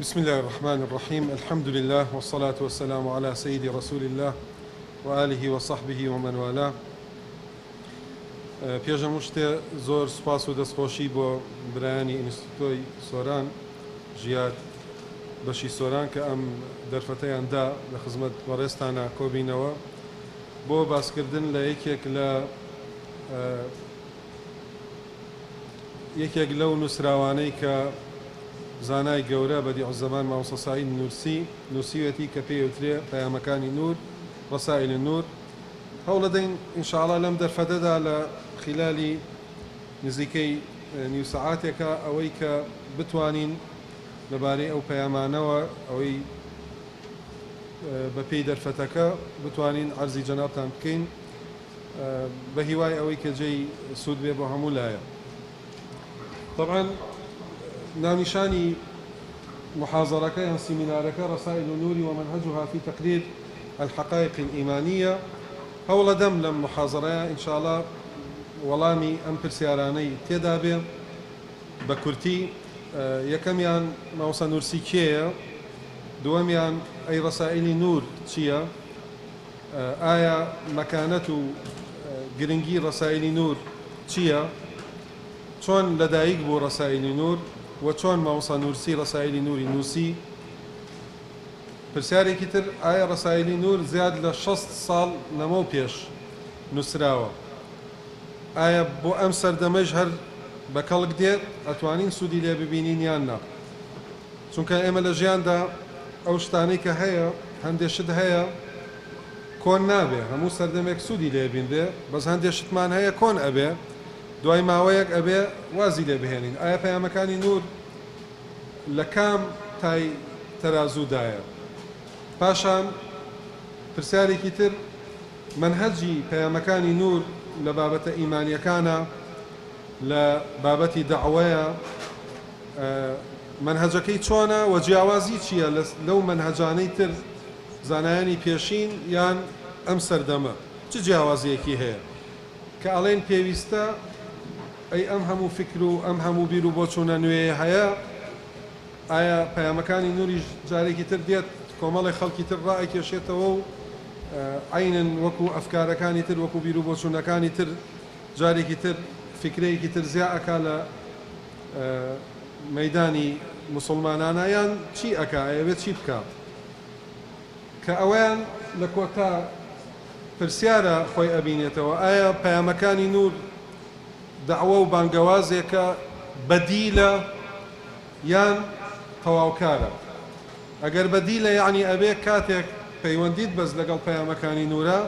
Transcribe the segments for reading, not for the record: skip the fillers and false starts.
بسم الله الرحمن الرحيم. الحمد لله والصلاة والسلام على سيد رسول الله وآله وصحبه ومن والاه. پێشەم شتێ زۆر سوپاس و دەستخۆشی بۆ برایانی ئینستیتۆی سۆران ژیار بەشی سۆران کە ئەم دەرفەتەیاندا لە خزمەت وەڕێستانە کۆبینەوە بۆ باسکردن لە یەکێک لەو نووسراوانەی کە زانای گەورە بەدیعوزەمان مامۆستا سعید نورسی نووسیوێتی کە پێوترێ پەیامەکانی نور ڕەسائل نور. هەوڵ دەدەین ئینشاءڵڵا لەم دەرفەتەدا لە خلالی نزیکەی نیو سەعاتێکە ئەوەی کە بتوانین لەبارەی ئەو پەیامانەوە ئەوەی بەپێی دەرفەتەکە بتوانین عەرزی جەنابتان بکەین بە هیوای ئەوەی کە جێی سوود بێ بۆ هەموو لایە. طبعا ناونیشانی محاضرەکە یان سیمینارەکە رسائل النور ومنهجها في تقرير الحقائق الإيمانية. هەوڵە دەم لەم محاضرەیە ئینشاءڵڵا وەڵامی ئەم پرسیارانەی تێدا بێ بە کورتی. یەکەمیان مامۆستا نورسی کێیە؟ دووەمیان ئەی ڕەسائلی نور چییە؟ ئایا مەکانەت و گرنگی ڕەسائلی نور چییە؟ چۆن لەدایک بوو ڕەسائلی نور و چۆن مامۆستا نورسی ڕەسائلی نوری نووسی؟ پرسیارێکی تر، ئایا ڕەسائلی نور زیاد لە 60 ساڵ لەمەو پێش نووسراوە؟ ئایا بۆ ئەم سەردەمەش هەر بە کەڵک دێت ئەتوانین سوودی لێ ببینین یان نا؟ چونکە ئێمە لە ژیاندا ئەو شتانەی کە هەیە هەندێشت هەیە کۆن نابێ، هەموو سەردەمێک سوودی لێ بین بێ، بەس هەندێشتمان هەیە کۆن ئەبێ، دوای ماوەیەک ئەبێ وازی لێ بهێنین. ئایا پەیامەکانی نور لە کام تای تەرازوودایە؟ پاشان پرسیارێکی تر، منهەجی پەیامەکانی نور لە بابەتە ئیمانیەکانە، لە بابەتی دەعوەیە، منهەجەکەی چۆنە و جیاوازی چییە لەو منهەجانەی تر زانایانی پێشین یان ئەم سەردەمە چ جیاوازیەکی هەیە کە ئەڵێن پێویستە ئەی ئەم هەموو فکر و ئەم هەموو بیر و بۆچوونە نوێ هەیە؟ ئایا پەیامەکانی نوری جارێکی تر دێت کۆمەڵی خەڵکی تر ڕائەکێشێتەوە و عینن وەکو ئەفکارەکانی تر وەکو بیر و بۆچوونەکانی تر جارێکی تر فکرەیەکی تر زیا ئەکا لە مەیدانی موسڵمانانە یان چی ئەکا؟ ئەوێت چی بکات؟ کە ئەویان لە کۆتا پرسیارە خۆی ئەبینێتەوە، ئایا پەیامەکانی نور دەعوە و بانگەوازێکە بەدیلە یان تەواوکارە؟ ئەگەر بەدیلە یعنی ئەبێ کاتێک پەیوەندیت بەس لەگەڵ پەیامەکانی نورە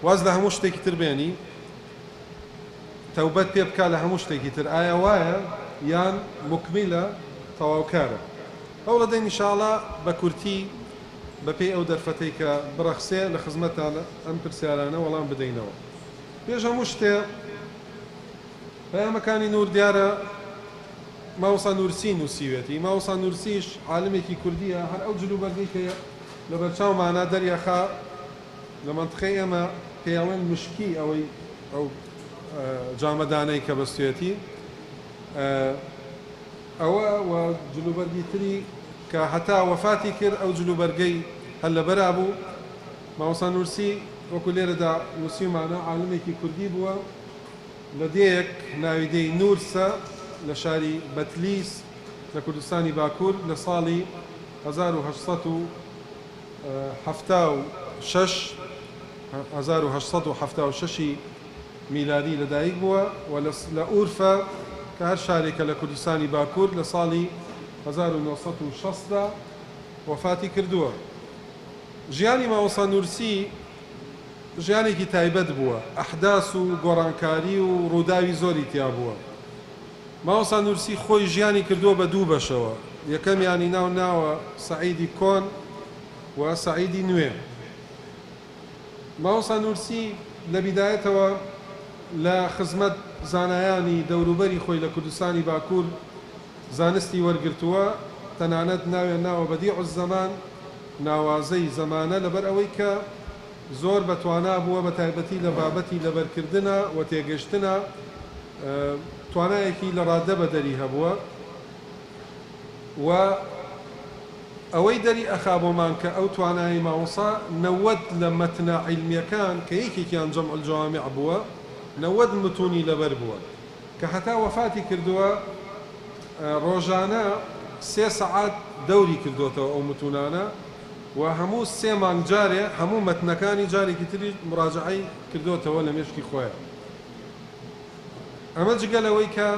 واز لە هەموو شتێکی تر بێنی، تەوبەت پێ بکا لە هەموو شتێکی تر، ئایا وایە یان مکمیلە تەواوکارە؟ هەوڵ دەدەین ئینشاءڵڵا بە کورتی بەپێی ئەو دەرفەتەی کە بڕەخسێ لە خزمەتان ئەم پرسیارانە وەڵام بدەینەوە. پێش هەموو شتێ پەیامەکانی نور دیارە مامۆستا نورسی نووسیوێتی. مامۆستا نورسیش عالمێکی کوردیە، هەر ئەو جلوبەرگەی کە لە بەرچاومانە دەریەخا لە مەنتقەی ئێمە پێیاڵێن مشکی ئەوەی ئەو جامەدانەی کە بەستێتی ئەوە و جلوبەرگی تری کە هەتا وەفاتی کرد ئەو جلوبەرگەی هەر لەبەرا بوو. مامۆستا نورسی وەکو لێرەدا نووسیمانە عالمێکی کوردی بووە لە دێیەک ناوی دەی نورسە لە شاری بەتلیس لە کوردستانی باکوور لە ساڵی 1876 میلادی لەدایک بووە و لە ئورفە کە هەر شارێکە لە کوردستانی باکوور لە ساڵی 1960 وەفاتی کردووە. ژیانی مامۆستا نورسی ژیانێکی تایبەت بووە، ئەحداس و گۆڕانکاری و ڕووداوی زۆری تیا بووە. مامۆستا نورسی خۆی ژیانی کردووە بە دوو بەشەوە، یەکەمیانی ناوە سەعیدی کۆن و سەعیدی نوێ. مامۆستا نورسی لە بیدایەتەوە لە خزمەت زانایانی دەوروبەری خۆی لە کوردستانی باکوور زانستی وەرگرتووە، تەنانەت ناوە بەدیعوزەمان، ناوازەی زەمانە، لەبەر ئەوەی کە زۆر بەتوانا بووە بە تایبەتی لە بابەتی لەبەرکردنە و تێگەشتنە توانایەکی لە ڕادە بەدەری هەبووە و ئەوەی دەری ئەخابۆمان کە ئەو توانایی مامۆسا 90 لە مەتنە عیلمیەکان کە یەکێکیان جەمع الجوامع بووە 90 متونی لەبەر بووە کە هەتا وەفاتی کردووە ڕۆژانە 3 سەعات دەوری کردوتەوە ئەو متونانە و هەموو 3 مانگ جارێ هەموو مەتنەکانی جارێکی تری مراجعەی کردوتەوە لە مێشکی خۆیان. ئەمە جگەلەوەی کە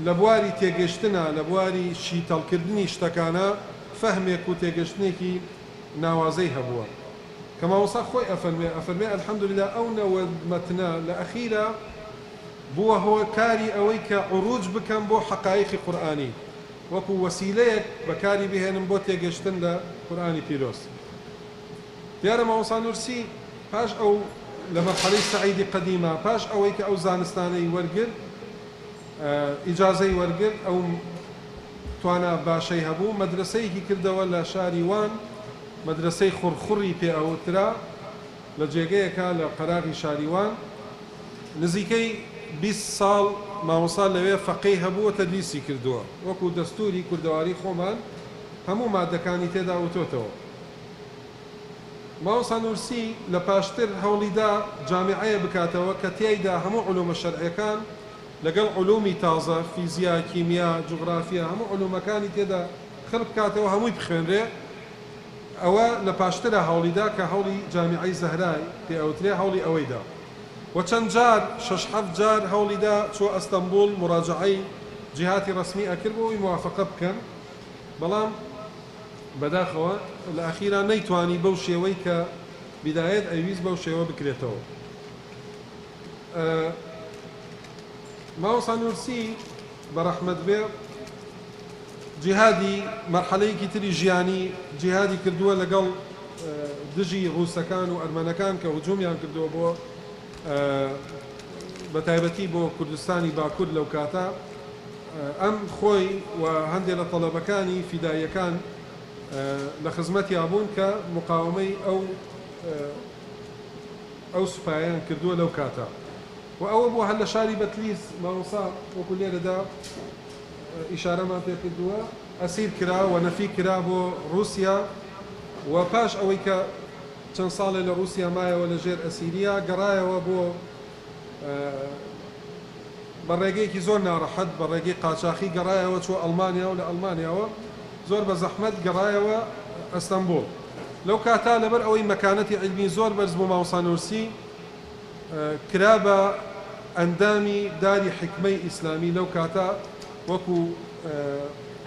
لە بواری تێگەشتنە لە بواری شیتەڵکردنی شتەکانە فەهمێک و تێگەشتنێکی ناوازەی هەبووە کە مامۆستا خۆی ئەفەرمێ الحەمدولله ئەو 90 مەتنە لە ئەخیرە بووە هۆ کاری ئەوەی کە عروج بکەم بۆ حەقایقی قورئانی وەکو وەسیلەیەک بەکاری بهێنم بۆ تێگەشتن لە قورئانی پیرۆز. دیارە مامۆستا نورسی پاش ئەو لە مەرحەلەی سەعیدی قەدیمە پاش ئەوەی کە ئەو زانستانەی وەرگرت ئیجازەی وەرگرت ئەو توانە باشەی هەبوو مەدرسەیەکی کردەوە لە شاری وان مەدرسەی خوڕخوڕی پێ ئەوترا لە جێگەیەکە لە قەراغی شاری وان نزیکەی 20 ساڵ مامۆستا لەوێ فەقێی هەبووە تەدریسی کردووە وەکو دەستوری کوردەواری خۆمان هەموو مادەکانی تێدا وتۆتەوە. مامۆستا نورسی لە پاشتر هەوڵیدا جامعەیە بکاتەوە کە تیایدا هەموو علومە شەرعیەکان لەگەڵ علومی تازە فیزیا کیمیا جوغرافیا هەموو علومەکانی تێدا خلق بکاتەوە هەمووی بخوێنرێ. ئەوە لە پاشترە هەوڵیدا کە هەوڵی جامیعەی زەهرای پێ ئەوترێ هەوڵی ئەوەیدا و چەند جار 6-7 جار هەوڵیدا چۆ ئەستەمبول مراجعەی جهاتی ڕسمی ئەکرد بۆی موافقە بکەن بەڵام بەداخەوە لە ئەخیرا نەیتوانی بەو شێوەی کە بدایەت ئەویست بەو شێوە بکرێتەوە. مامۆستا نورسی بەڕەحمەت بێ جیهادی مەرحەلەیەکی تری ژیانی جیهادی کردووە لەگەڵ دژی ڕووسەکان و ئەرمەنەکان کە هجوومیان کردووە بۆ بە تایبەتی بۆ کوردستانی باکوور لەو کاتە ئەم خۆی و هەندێک لە تەڵەبەکانی فیداییەکان لە خزمەتی ئابوون کە مقاومەی ئەو سوپایان کردووە لەو کاتە و ئەوە بۆ هەر لە شاری بەتلیس مامۆستا وەکو لێرەدا ئیشارەمان پێ کردووە ئەسیر کرا و نەفی کرا بۆ رووسیا و پاش ئەوەی کە چەند ساڵێ لە رووسیا مایەوە لە ژێر ئەسیریا گەڕایەوە بۆ بە ڕێگەیەکی زۆر ناڕەحەت بە ڕێگەی قاچاقی گەڕایەوە چوە ئەڵمانیا و لە ئەڵمانیاوە زۆر بە زەحمەت گەڕایەوە ئەستەمبول. لەو کاتا لەبەر ئەوەی مەکانەتی عیلمی زۆر بەرز بۆ مامۆستا نورسی کرا بە ئەندامی داری حکمەی ئیسلامی لەو کاتا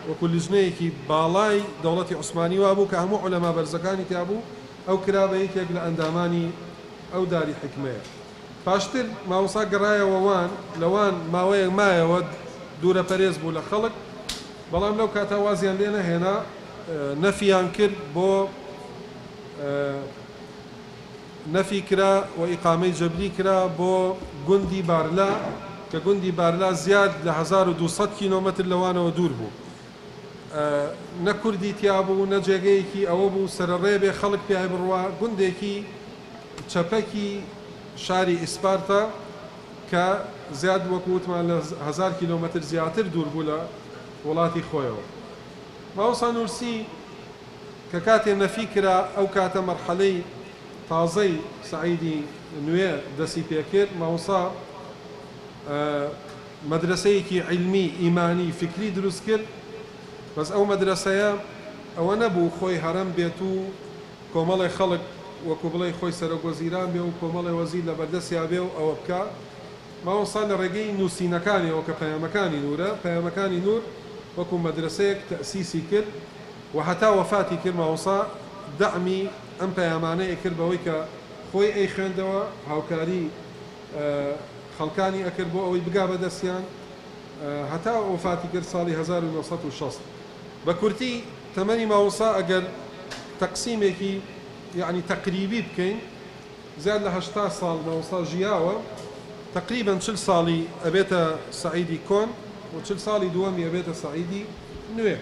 وەکو لیژنەیەکی باڵای دەوڵەتی عوسمانی وا بوو کە هەموو عولەما بەرزەکانی تیا بوو ئەو کرا بە یەکێک لە ئەندامانی ئەو داری حکمەیە. پاشتر مامۆستا گەڕایەوە وان لەوان ماوەیەک مایەوە دوورە پەرێز بوو لە خەڵک بەڵام لەو کاتا وازیان لێ نەهێنا نەفیان کرد بۆ نەفی کرا و ئیقامەی جەبری کرا بۆ گوندی بارلا کە گوندی بارلا زیاد لە 1200 کیلۆمەتر لەوانەوە دوور بوو نە کوردی تیا بوو نە جێگەیەکی ئەوە بوو سەرڕێ بێ خەڵک پیای بڕوا گوندێکی چەپەکی شاری ئیسپارتا کە زیاد وەکو وتمان لە 1000 کیلۆمەتر زیاتر دوور بوو لە وڵاتی خۆیەوە. مامۆستا نورسی کە کاتێ نەفی کرا ئەو کاتە مەرحەلەی تازەی سەعیدی نوێ دەستی پێکرد مامۆستا مەدرسەیەکی عیلمی ئیمانی فکری دروست کرد بەس ئەو مەدرسەیە ئەوە نەبوو خۆی هەرەم بێت و کۆمەڵی خەڵک وەکو بڵێ خۆی سەرۆک وەزیران بێ و کۆمەڵی وەزیر لە بەردەستیا بێ و ئەوە بکە. مامۆستا لە ڕێگەی نووسینەکانیەوە کە پەیامەکانی نورە پەیامەکانی نور وەکو مەدرسەیەک تەسیسی کرد و هەتا وەفاتی کرد مامۆستا دەعمی ئەم پەیامانەیە کرد بەوەی کە خۆی ئەی خوێندەوە هاوکاری خەڵکانی ئەکرد بۆ ئەوەی بگا بەدەستیان هەتا وەفاتی کرد ساڵی 1960. بە کورتی تەمەنی مامۆستا ئەگەر تەقسیمێکی یعنی تقریبی بکەین زیاد لە 80 ساڵ مامۆستا ژیاوە تقریبا 40 ساڵی ئەبێتە سەعیدی کۆن و 40 ساڵی دووەمی ئەبێتە سەعیدی نوێ.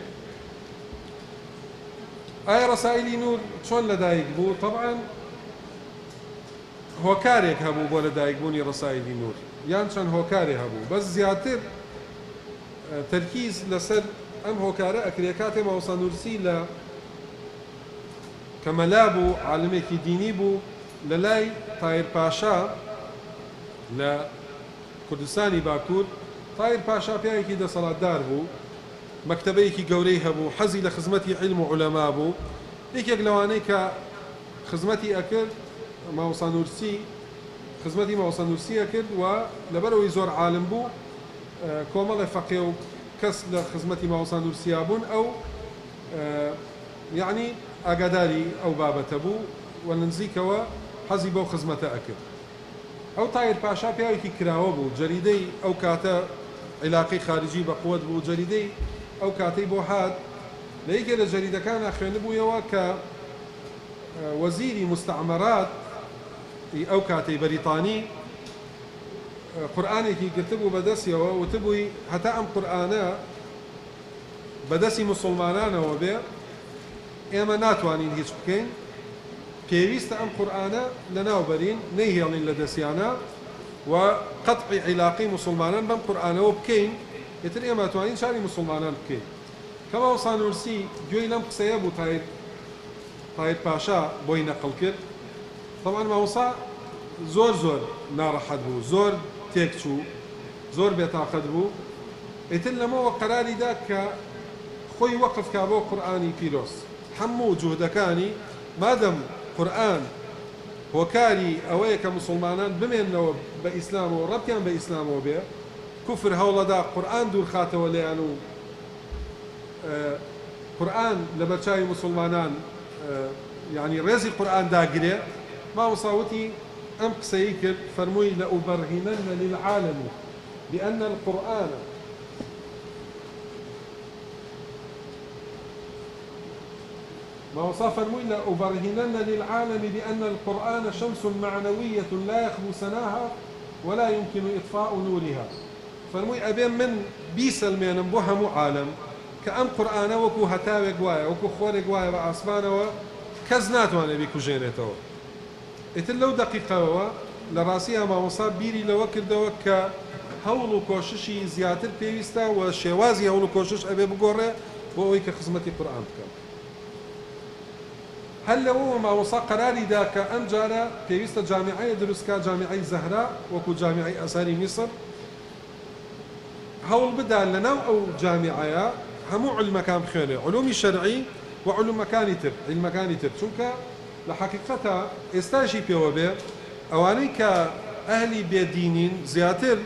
ئایا ڕەسائیلی نور چۆن لەدایک بوو؟ طبعا هۆکارێک هەبوو بۆ لەدایکبوونی ڕەسائیلی نور یان چەند هۆکارێ هەبوو بەس زیاتر تەرکیز لەسەر ئەم هۆکارە ئەکرێ کاتێ مامۆستا نورسی لە کەمەلا بوو عالمێکی دینی بوو لە لای تایر پاشا لە کوردستانی باکوور. تایر پاشا پیاوێکی دەسەڵاتدار بوو، مەکتەبەیەکی گەورەی هەبوو، حەزی لە خزمەتی عیلم و عولەما بوو. یەکێک لەوانەی کە خزمەتی ئەکرد مامۆستا نورسی، خزمەتی مامۆستا نورسی ئەکرد و لەبەرەوەی زۆر عالم بوو کۆمەڵی فەقێ و کەس لە خزمەتی مامۆستا نورسیا بوون ئەو یعنی ئاگاداری ئەو بابەتە بوو و نزیکەوە حەزی بەو خزمەتە ئەکرد. ئەو تایر پاشا پیاوێکی کراوە بوو، جەریدەی ئەو کاتە عیلاقەی خارجی بەقووەت بوو، جەریدەی ئەو کاتەی بۆ هات لە یەکێ لە جەریدەکانە خوێنبوویەوە کە وەزیری مستعمەرات ئەو کاتەی بەریتانی قورئانێکی گرتبوو بەدەستیەوە، وتبووی هەتا ئەم قورئانە بەدەستی موسڵمانانەوە بێ ئێمە ناتوانین هیچ بکەین، پێویستە ئەم قورئانە لەناوبەرین نەیهێڵین لە دەستیانە و قەتعی عیلاقی موسڵمانان بەم قورئانەوە بکەین، ئێتر ئێمە توانین چاری موسڵمانان بکەین. کە مامۆستا نورسی گوێی لەم قسەیە بوو تایر پاشا بۆی نەقڵ کرد. طبعا مامۆستا زۆر ناڕەحەت بوو، زۆر تێکچوو، زۆر بێتاقەت بوو. ئێتر لەمەوە قەراری دا کە خۆی وەقف کا بۆ قورئانی پیرۆز، هەموو جوهدەکانی مادەم قورئان هۆکاری ئەوەیە کە موسڵمانان بمێننەوە بە ئیسلامەوە، ڕەبتیان بە ئیسلامەوە بێ، کوفر هەوڵەدا قورئان دوور خاتەوە لێیان و قورئان لە بەرچاوی موسڵمانان یعنی ڕێزی قورئان داگرێ. مامۆستا وتی ئەم قسەی کرد، فەرمووی لەئوبەرهینەنە للعالم بأن القرآن مامۆستا فەرمووی لەئوبەرهینەنە للعالم بأن القرآن شمس معنوية لا يخلو سناها ولا يمكن إطفاء نورها. فەرمووی ئەبێ من بیسەلمێنم بۆ هەموو عالم کە ئەم قورئانە وەکو هەتاوێک وایە، وەکو خۆرێک وایە بە ئاسمانەوە، کەس ناتوانێت بیکوژێنێتەوە. ئیتر لەو دەقیقەوە لە ڕاستیە مامۆستا بیری لەوە کردەوە کە هەوڵ و کۆششی زیاتر پێویستە و شێوازی هەوڵ و کۆشش ئەبێ بگۆڕێ بۆ ئەوەی کە خزمەتی قورئان بکەن. هەر لەوەوە مامۆستا قەراری دا کە ئەم جارە پێویستە جامیعەیە دروستکە، جامیعەی زەهرا وەکو جامیعەی ئەزهەری میسر، هەوڵ بدا لەناو ئەو جامیعەیە هەموو علمەکان بخوێنێ، علومی شەرعی و علومەکانی تر، علمەکانی تر، چونکە لە حەقیقەتە ئێستاشی پێوە بێ ئەوانەی کە ئەهلی بێدینین زیاتر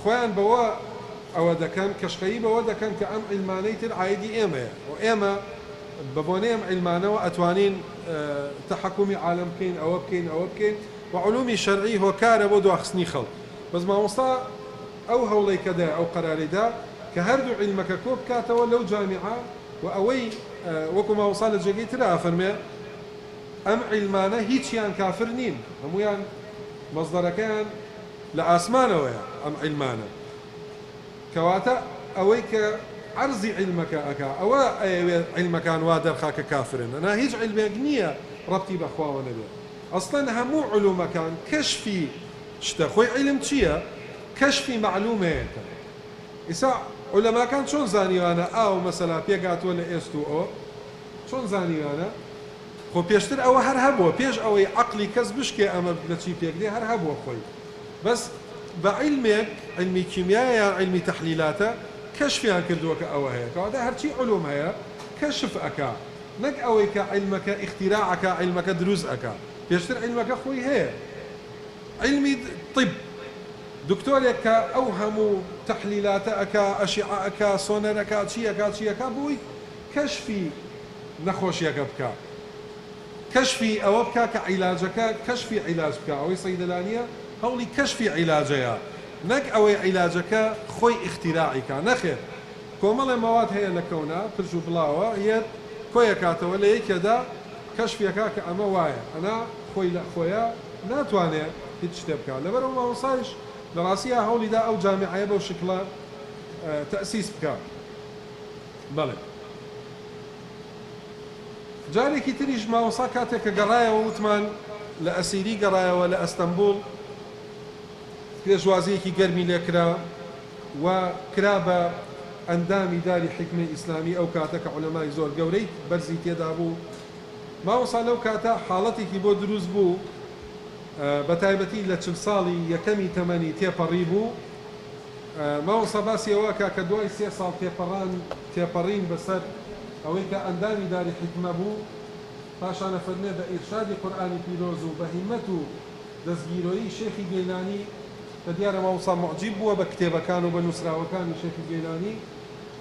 خۆیان بەوە ئەوە دەکەن، کەشقەیی بەوە دەکەن کە ئەم علمانەی تر عایدی ئێمەیە و ئێمە بە بۆنەی ئەم علمانەوە ئەتوانین تەحەکومی عالم بکەین، ئەوە بکەین، ئەوە بکەین و علومی شەرعی هۆکارە بۆ دواخستنی خەڵک. بەس مامۆستا ئەو هەوڵەی کە دایە، ئەو قەرارەیدا کە هەردوو علمەکە کۆ بکاتەوە لەو جامیعە و ئەوەی وەکو مامۆستا لە جێگەی ترە ئەفەرمێ ئەم علمانە هیچیان کافر نین، هەمویان مەصدەرەکەیان لە ئاسمانەوەیە ئەم علمانە، کەواتە ئەوەی کە عەرزی علمەکە ئەکا ئەوە ئەوێ علمەکان وا دەرخا کە کافرن. ئەنا هیچ علمێک نییە ڕەبتی بەخواوە نەبێت. ئەسڵەن هەموو علومەکان کەشفی شتە، خۆی علم چییە؟ کەشفی معلومەیەکە. ئیسا علەماکان چۆن زانیوانە ئاو مەسەلا پێگاتووە لە ئێست و ئۆ؟ چۆن زانیوانە؟ خۆ پێشتر ئەوە هەر هەبووە، پێش ئەوەی عەقلی کەس بشکێ ئەمە لە چی پێکدێ هەر هەبووە خۆی. بەس بە علمێک، علمی کیمیایە یان علمی تەحلیلاتە کەشفیان کردووە کە ئەوە هەیە، کەواتە هەرچی علوم هەیە کەشف ئەکا، نەک ئەوەی کە علمەکە ئیختیراعەکە، علمەکە دروست ئەکا. پێشتر علمەکە خۆی هەیە. علمی طب دکتۆرێک کە ئەو هەموو تەحلیلاتە ئەکا، ئەشیعە ئەکا، سۆنەرەکە، چیەکە بۆی کەشفی نەخۆشیەکە بکە، کەشفی ئەوە بکە کە عیلاجەکە، کەشفی عیلاج بکە. ئەوەی سەیدەلانیە هەوڵی کەشفی عیلاجەیە، نەک ئەوەی عیلاجەکە خۆی اختیراعیکە. نەخێر، کۆمەڵێ مەواد هەیە لە کەونا پرژ و بڵاوە، هێت کۆیەکاتەوە لە یەکێدا کەشفیەکە کە ئەمە وایە، ئەنا خۆی لە خۆیە ناتوانێت هیچ شتێ بکە. لەبەرەوە مامۆستایش لە ڕاستیە هەوڵیدا ئەو جامیعەیە بەو شکڵە تەئسیس بکە. بەڵێ جارێکی تریش مامۆستا کاتێک کە گەڕایەوە وتمان لە ئەسیری گەڕایەوە لە ئەستەمبول، پێشوازیەکی گەرمی لێکرا و کرا بە ئەندامی داری حکمە ئیسلامی ئەو کاتەکە عولەمای زۆر گەورەی بەرزی تێدا بوو ماوەسا لەو کاتە حاڵەتێکی بۆ دروست بوو بە تایبەتی لە 40 ساڵی یەکەمی تەمەنی تێپەڕی بوو ماوەسا باسی ئەوە کە دوای 3 ساڵ تێپەڕین بەسەر ئەوەی کە ئەندامی داری حکمە بوو پاشانە فەرمێ بە ئیرشادی قورئانی پیرۆز و بە هیمەت و دەستگیرۆیی شێخی گەیلانی کە دیارە ماوەسا معجیب بووە بە کتێبەکان و بە نووسراوەکانی شێخی گەیلانی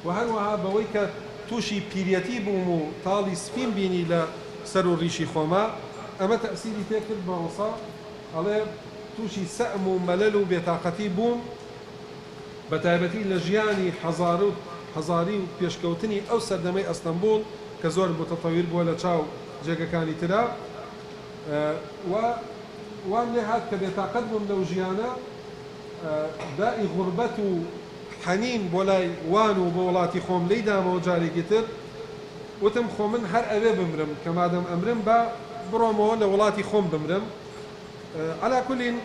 و هەروەها بەوەی کە تووشی پیرەتی بووم و تاڵی سپین بینی لە سەر و ڕیشی خۆما ئەمە تەئسیری پێکرد ماوەسا ئەڵێ تووشی سەئم و مەلەل و بێتاقەتی بووم بە تایبەتی لە ژیانی حەزاری و پێشکەوتنی ئەو سەردەمەی ئەستەمبول کە زۆر متەتەویر بووە لە چاو جێگەکانی ترا وان لێ هات کە بێتاقەت بووم لەو ژیانە دائی غوربەت و حەنین بۆ لای وان و بۆ وڵاتی خۆم لێی دامەوە جارێکی تر وتم خۆ من هەر ئەوێ بمرم کە مادەم ئەمرم بە بڕۆمەوە لە وڵاتی خۆم بمرم عەلا کولین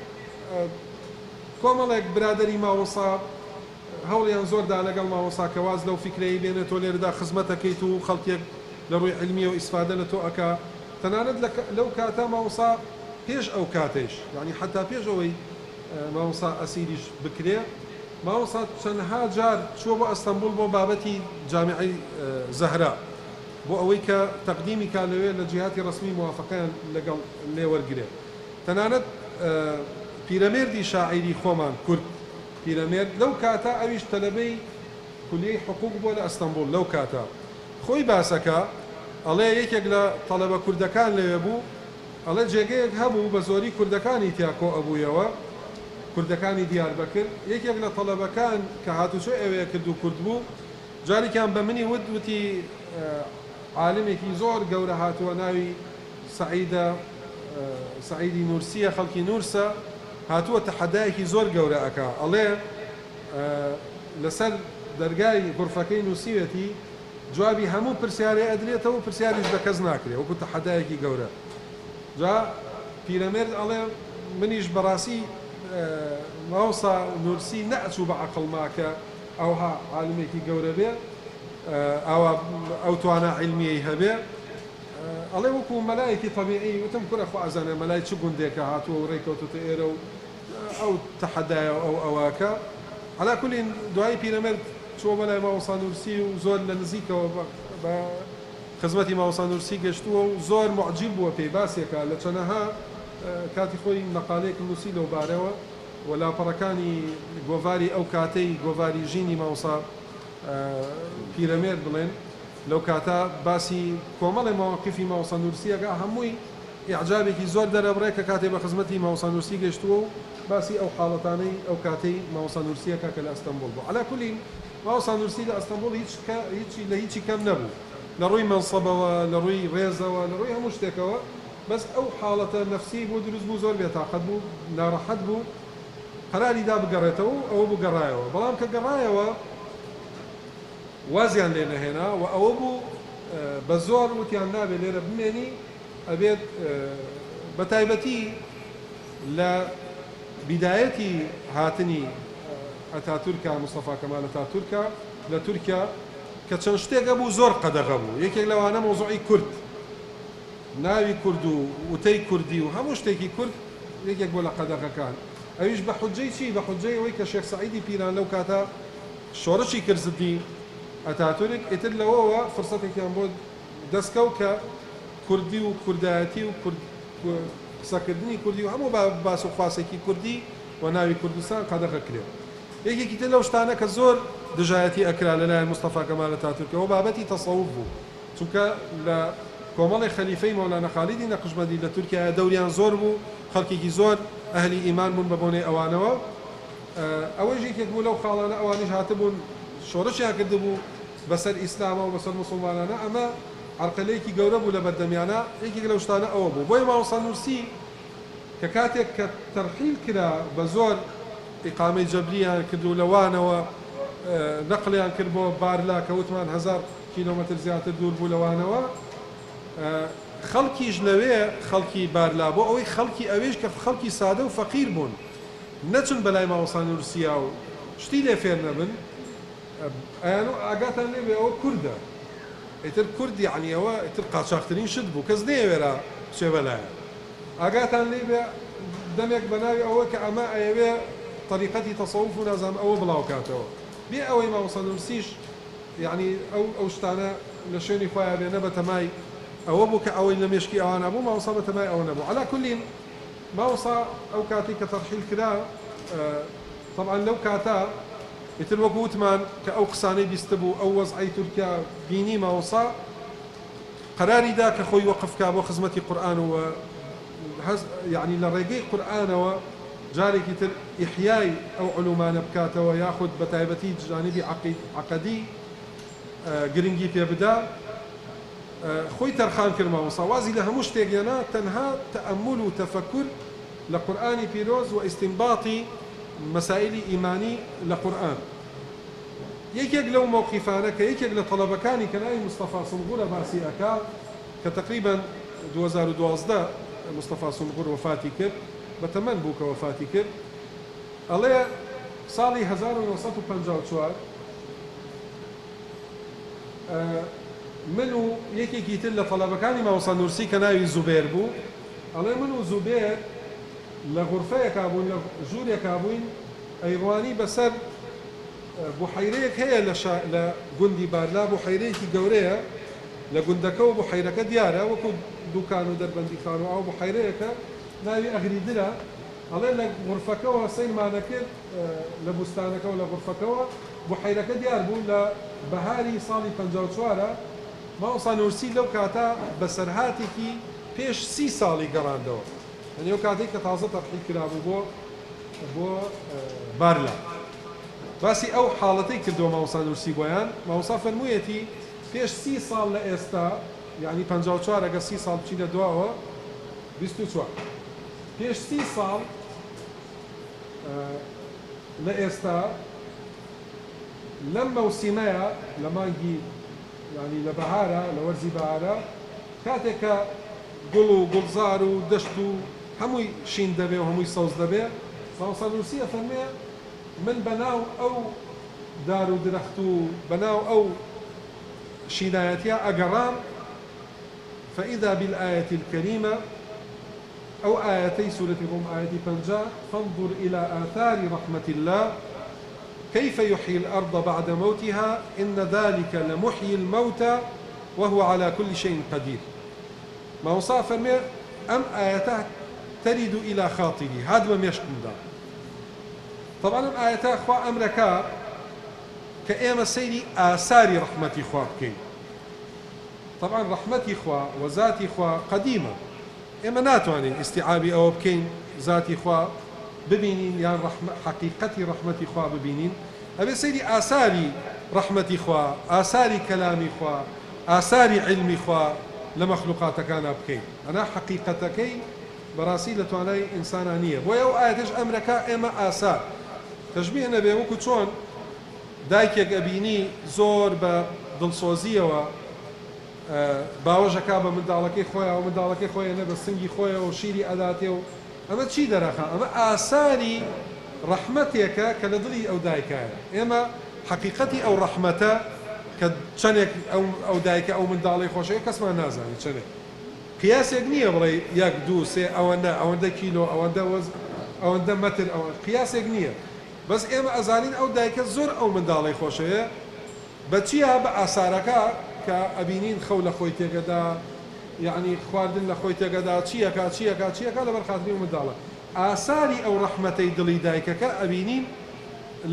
کۆمەڵێک برادەری ماوەسا هەوڵیان زۆردا لەگەڵ ماوەسا کە واز لەو فکرەی بێنێت تۆ لێرەدا خزمەتەکەیت و خەڵکێک لە ڕووی علمیە و ئیسفادە لە تۆ ئەکا تەنانەت لەو کاتە ماوەسا پێش ئەو کاتێش یعنی حتا پێش ئەوەی ماوەسا ئەسیریش بکرێ ماوەسا چەندها جار چووە بۆ ئەستەمبول بۆ بابەتی جامعەی زەهرا بۆ ئەوەی کە تەقدیمی کا لەوێ لە جیهاتی ڕسمی موافقەیان لەگەڵ لێ وەرگرێ تەنانەت پیرەمێردی شاعیری خۆمان کورد پیرەمێرد لەو کاتە ئەویش تەلەبەی کولیەی حقوق بۆ لە ئەستەمبول لەو کاتە خۆی باسەکە ئەڵێ یەکێک لە تەلەبە کوردەکان لەوێ بوو ئەڵێ جێگەیەک هەبوو بە زۆری کوردەکانی تیا کۆ ئەبوویەوە کوردەکانی دیاربەکر یەکێک لە تەلەبەکان کە هاتوچۆ ئەوەیە کرد و کورد بوو جارێکیان بە منی وتی عالمێکی زۆر گەورە هاتووە ناوی سعیدی نورسیە خەڵکی نورسە هاتووە تەحەدایەکی زۆر گەورە ئەکا ئەڵێ لەسەر دەرگای غورفەکەی نووسیوێتی جوابی هەموو پرسیارێ ئەدرێتەوە پرسیاریش بە کەس ناکرێ وەکو تەحەدایەکی گەورە جا پیرەمێرد ئەڵێ منیش بەڕاستی ماوەسا نورسی نەئەچوو بە عەقڵما کە ئەوها عالمێکی گەورە بێ ئەو توانە علمیەی هەبێ ئەڵێ وەکو مەلایەکی طەبیعی وتم کوڕە خۆ ئەزانێ مەلای چ گوندێکە هاتووە و ڕێکەوتوتە ئێرە و ئەو تەحەدایە ئەو ئەواکە عەلا کولین دوای پیرەمێرد چووە بەلای ماوەسا نورسی و زۆر لە نزیکەوە بە خزمەتی ماوەسا نورسی گەشتووە و زۆر معجیب بووە پێی باسێکە لە چەنەها کاتی خۆی مەقالەیەک نووسی لەو بارەوە و لاپەڕەکانی گۆڤاری ئەو کاتەی گۆڤاری ژینی ماوەسا پیرەمێرد بڵێن لەو کاتە باسی کۆمەڵی مەواقیفی ماوەسا نورسیەکە هەمووی ئیعجابێکی زۆر دەرەبڕێ کە کاتێ بە خزمەتی ماوەسا نورسی گەشتووە و باسی ئەو حاڵەتانەی ئەو کاتەی ماوەسا نورسیەکە کە لە ئەستەمبول بوو عەلا کولی ماوەسا نورسی لە ئەستەمبول لە هیچی کەم نەبوو لە ڕووی مەنسەبەوە لە ڕووی ڕێزەوە لە ڕووی هەموو شتێکەوە بەس ئەو حاڵەتە نەفسی بۆ دروست بوو زۆر بێتاقەت بوو ناڕەحەت بوو قەراری دا بگەڕێتەوە و ئەوە بگەڕایەوە بەڵام کە گەڕایەوە وازیان لێ نەهێنا و ئەوە بوو بە زۆر وتیان نابێت لێرە بمێنی ئەبێت بە تایبەتی لە بیدایەتی هاتنی ئەتاتورکە مستەفا کەمال ئەتاتورکە لە تورکیا کە چەند شتێکە بوو زۆر قەدەغە بوو یەکێک لەوانە مۆزوعی کورد ناوی کورد و وتەی کوردی و هەموو شتێکی کورد یەکێک بۆ لە قەدەغەکان ئەویش بە حوجەی چی بە حوجەی ئەوەی کە شێخ سەعیدی پیران لەو کاتە شۆڕشی کرد زدی ئەتاتورک ئیتر لەوەوە فرسەتێکیان بۆ دەستکەوت کە کوردی و کوردایەتی و قسەکردنی کوردی و هەموو باس و خواسێکی کوردی و ناوی کوردستان قەدەغە کرێت یەکێکی تر لەو شتانە کە زۆر دژایەتی ئەکرا لەلایەن مستەفا کەمال ئەتاتورکەوە بابەتی تەسەووف بوو چونکە لە کۆمەڵی خەلیفەی مەولانە خالیدی نەقشبەندی لە تورکیا دەوریان زۆر بوو خەڵکێکی زۆر ئەهلی ئیمان بوون بە بۆنەی ئەوانەوە ئەوەش یەکێک بوو لەو خاڵانە ئەوانیش هاتبوون شۆڕشیان کردبوو بەسەر ئیسلامە و بەسەر موسڵمانانە ئەمە عەرقەلەیەکی گەورە بوو لە بەردەمیانە یەکێک لەو شتانە ئەوە بوو بۆی ماوەسا نورسی کە کاتێک کە تەرحیل کرا بە زۆر ئیقامەی جەبریان کرد و لەوانەوە نەقلیان کرد بۆ بارلا کە وتمان 1000 کیلۆمەتر زیاتر دوور بوو لەوانەوە خەڵکیش لەوێ خەڵکی بارلا بۆ ئەوەی خەڵکی ئەوێش کە خەڵکی سادە و فەقیر بوون نەچون بەلای ماوەسا نورسیا و شتی لێ فێر نەبن ئەیانۆ ئاگاتان لێبێ ئەوە کوردە ئیتر کورد یعنی ئەوە ئیتر قاچاقترین شت بوو کەس نەیەوێرا بچێ بەلایە ئاگاتان لێبێ دەمێک بە ناوی ئەوە کە ئەمە ئەیەوێ طریقەتی تەسەووف و نازانم ئەوە بڵاوکاتەوە بێ ئەوەی مامۆستا نورسیش یعنی ئەو شتانە لە شوێنی خۆیان بێنە بە تەمای ئەوە بوو کە ئەوەی لە مێشکی ئەوانە بوو مامۆستا بە تەمای ئەوە نەبوو عەلا کولین مامۆستا ئەو کاتی کە تەرحیل کرا طبعا لەو کاتە ئیتر وەکو وتمان کە ئەو قسانەی بیستە بوو ئەو وەزعی تورکیا بینی مامۆستا قراری دا کە خۆی وەقفکا بۆ خزمەتی قورئان و یعنی لە ڕێگەی قورئانەوە جارێکی تر ئیحیای ئەو علومانە بکاتەوە یاخود بە تایبەتی جانبی عەقەدی گرنگی پێ بدا خۆی تەرخان کرد مامۆستا وازی لە هەموو شتێک هێنا تەنها تەئەمول و تەفەکر لە قورئانی پیرۆز و ئیستینباطی مەسائلی ئیمانی لە قورئان یەکێک لەو مووقیفانە کە یەکێک لە تەڵەبەکانی کە ناوی مستەفا سنغورە باسی ئەکا کە تقریبا 2012 مستەفا سنغور وفاتی کرد بە تەمەن بوو کە وفاتی کرد ئەڵێ ساڵی 1954 من و یەکێکی تر لە تەڵەبەکانی مامۆستا نورسی کە ناوی زوبێر بوو ئەڵێ من و زوبێر لە غورفەیەکا بووین لە ژوورێکا بووین ئەیڕوانی بەسەر بوحەیرەیەک هەیە لە گوندی بارلا بوحەیرەیەکی گەورەیە لە گوندەکە و بوحەیرەکە دیارە وەکو دوکان و دەربەندی خان و ئەو بوحەیرەیەکە ناوی ئەغریدرە ئەڵێ لە غورفەکەەوە سەیرمانە کرد لە بوستانەکە و لە غورفەکەەوە بوحەیرەکە دیار بوو لە بەهاری ساڵی 54 مامۆستا نورسی لەو کاتە بەسەرهاتێکی پێش 30 ساڵی گەڕاندەوە یعنی ئەو کاتێک کە تازە تەرحیل کرابوو بۆ بارلا باسی ئەو حاڵەتەی کردووە مامۆستا نورسی بۆیان مامۆستا فەرموویەتی پێش 30 ساڵ لە ئێستا یعنی 54 ئەگە 30 ساڵ بچینە دواوە 24 پێش 30 ساڵ لە ئێستا لەم مەوسیمەیە لە مانگی یعنی لە بەهارە لە وەرزی بەهارە کاتێک کە گوڵ و گوڵزار و دەشت و هەمووی شین دەبێ و هەمووی سەوز دەبێ مامۆستا نورسی ئەفەرمێ من بەناو ئەو دار و درەخت و بەناو ئەو شینایەتیە ئەگەڕام فإذا بالآية الكريمة أو آياتي سورة الروم آية 50 فانظر إلى آثار رحمة الله كيف يحيي الأرض بعد موتها إن ذلك لمحيي الموتى وهو على كل شيء قدير ما وصى فرمي أم آياته ترد إلى خاطري هذا ما يشكم ده طبعا أم آياته أخوة أمريكا كأيما سيري آثار رحمة إخوة بكين طبعا رحمة إخوة وذات إخوة قديمة إما ناتواني استيعابي أو بكين ذات إخوة ببينين يعني حقيقة رحمة إخوة ببينين أبي سيدي آثاري رحمة إخوة آثاري كلام إخوة آثاري علم إخوة لمخلوقات كان بكين أنا حقيقتكي براسي لتواني إنسانانية ويو آياتش أمريكا إما آثار تشبيه نبي وكو چون دایکێک ئەبینی زۆر بە دڵسۆزیەوە باوەژەکا بە منداڵەکەی خۆیان و منداڵەکەی خۆیان نە بە سنگی خۆیەوە و شیری ئەداتێ و ئەمە چی دەرەخە ئەمە ئاساری ڕەحمەتێکە کە لە دڵی ئەو دایکایە ئێمە حەقیقەتی ئەو ڕەحمەتە کە چەندێک ئەو دایکە ئەو منداڵی خۆشەوە کەسمان نازانێت چەندێک قیاسێک نییە بڵێ یەک دوو سێ ئەوەندە کیلۆ ئەوەندە مەتر قیاسێک نییە بەس ئێمە ئەزانین ئەو دایکە زۆر ئەو منداڵی خۆشەیە بەچیە بە ئاسارەکە کە ئەبینین خەو لە خۆی تێگەدا یعنی خواردن لە خۆی تێگەدا چیەکە لە بەرخاتنی و منداڵە ئاساری ئەو ڕەحمەتەی دڵی دایکەکە ئەبینین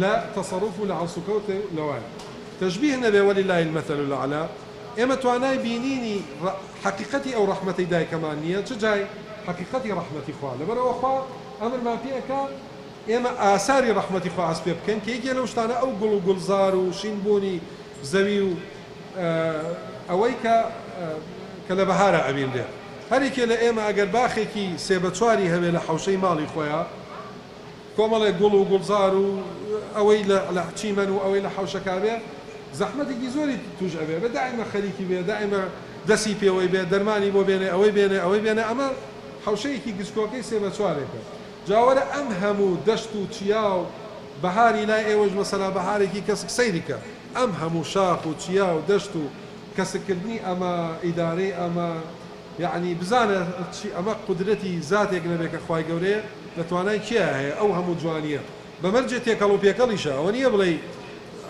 لە تەسەڕوف و لە عەوسوکەوت لەوایە تەشبیه نەبێ وەلیلای المەثەل الأعلا ئێمە توانای بینینی حەقیقەتی ئەو ڕەحمەتەی دایکەمان نییە چ جای حەقیقەتی ڕەحمەتی خوا لەبەرەوە خوا ئەمرمان پێەکە ئێمە ئاساری ڕەحمەتی خوا ئەس پێ بکەین کە یەکێ لەو شتانە ئەو گوڵ و گوڵزار و شینبوونی زەوی و ئەوەی کە لە بەهارە ئەبین لێ هەرێکێ لە ئێمە ئەگەر باخێکی سێ بە چواری هەبێ لە حەوشەی ماڵی خۆیان کۆمەڵێک گوڵ و گوڵزار و ئەوەی لە چیمەن و ئەوەی لە حەوشەکە بێ زەحمەتێکی زۆری توش ئەبێ بە دائیمە خەریکی بێ دائیمە دەستی پێوەی بێ دەرمانی بۆ بێنێ ئەوەی بێنێ ئەمە حەوشەیەکی گچکۆکەی سێ بە چوارێکە جاوەرە ئەم هەموو دەشت و چیا و بەهاری لای ئێوەش مەسەلا بەهارێکی کەسک سەیریکە ئەم هەموو شاخ و چیا و دەشت و کەسکردنی ئەمە ئیدارەی ئەمە یعنی بزانە ئەمە قودرەتی زاتێک نەبێت کە خوای گەورەیە لە توانای کێ هەیە ئەو هەموو جوانیە بەمەرجێ تێکەڵ و پێکەڵیشە ئەوە نییە بڵێ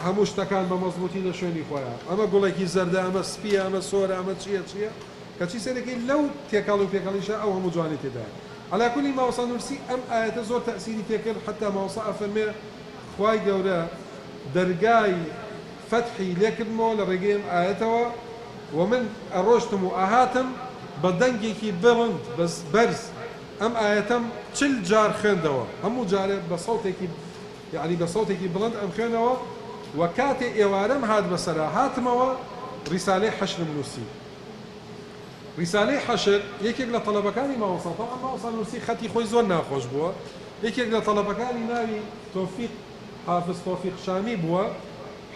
هەموو شتەکان بە مەزبوطی لە شوێنی خۆیان ئەمە گوڵێکی زەردە ئەمە سپیە ئەمە سۆرە ئەمە چییە کەچی سەرەکەی لەو تێکەڵ و پێکەڵیشە ئەو هەموو جوانی تێدایە على كل ماوەسا نورسی ئەم ئاەتە زۆر تەأسیری تێکرد حتا ماوەسا ئەفەرمێ خوای گەورە دەرگای فتحی لێکردمەوە لە ڕێگەی ئاەتەوە ومن ئەڕۆشتم و ئاهاتم بە دەنگێکی بڵند بەرز ئەم ئاەتەم چل جار خوێندەوە هەموو جارێ بە سەوتێکی یعنی بە سەوتێکی بڵند ئەم خوێنەوە و کاتێ ئێوارەم هات بەسەرا هاتمەوە ڕیسالەی حەشرم نووسی ڕیسالەی حەشر یەکێک لە تەڵەبەکانی ماوەسا تەڵا ماوەسا نووسی خەتی خۆی زۆر ناخۆش بووە یەکێک لە تەڵەبەکانی ناوی تۆفیق حافظ تۆفیق شامی بووە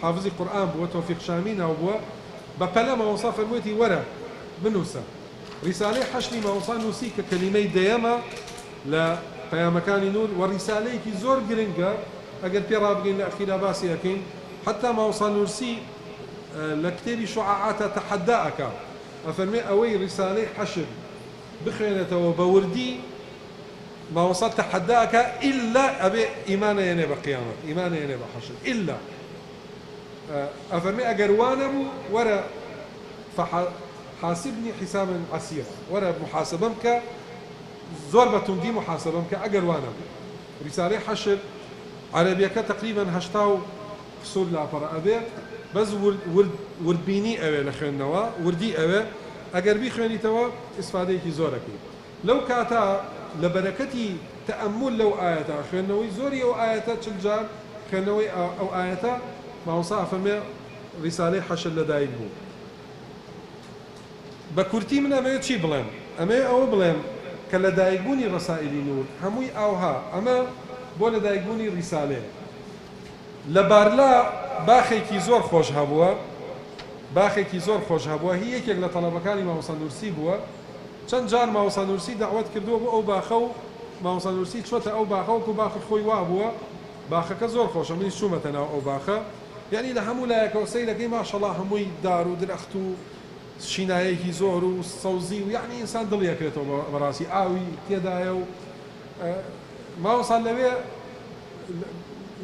حافظی قورئان بووە تۆفیق شامی ناو بووە بە پەلە ماوەسا فەرموویەتی وەرە بنووسە ڕیسالەی حەشری ماوەسا نووسی کە کەلیمەی دەیەمە لە پەیامەکانی نور و ڕیسالەیەکی زۆر گرنگە ئەگەر پێ ڕابگەین لە ئەخیرا باسی ئەکەین حتا ماوەسا نورسی لە کتێبی شوعاعاتە تەحەدا ئەکا ئەفەرمێ ئەوەی ڕیسالەی حەشر بخوێنێتەوە بە وردی ماوەسا تەحەدا ئەکا ئیلا ئەبێ ئیمانە هێنێ بە قیامەت ئیمانە هێنێ بە حەشر ئیلا ئەفەرمێ ئەگەر وانە بوو وەرە حاسبني حسابا عسيرا ورا محاسبة بك زور بتندي محاسبة بك أجر وانا رسالة حشر عربية تقريبا هشتاو فصول لا برا أبي بس ورد بيني أبي لخين نوا وردي أبي أجر بي خيني توا استفادة كي زورك لو كاتا لبركتي تأمل لو آيات خين نوي زوري أو آيات تلجار خين نوي أو آيات ما وصاف فما رسالة حشر لدايد بو بكورتي من أما يتشي بلام أما أو بلام كلا دايقوني رسائل نور هموي أوها أما بولا دايقوني رسالة لبارلا باخي كي زور خوش هبوا باخي كي زور خوش هبوا هي كي لطلبة طلبكاني ما وصل نورسي بوا چند جار ما وصل نورسي دعوت كردو أو باخو ما وصل نورسي شوتا أو باخو كو باخ خوي وابوا باخ كزور خوش من شو مثلا أو باخا يعني لهمو لا يكوسي ما شاء الله هموي دار ودرختو شینایەکی زۆر و سەوزی و یعنی ئینسان دڵیەکرێتەوە بەڕاستی ئاوی تێدایە و ماوەسا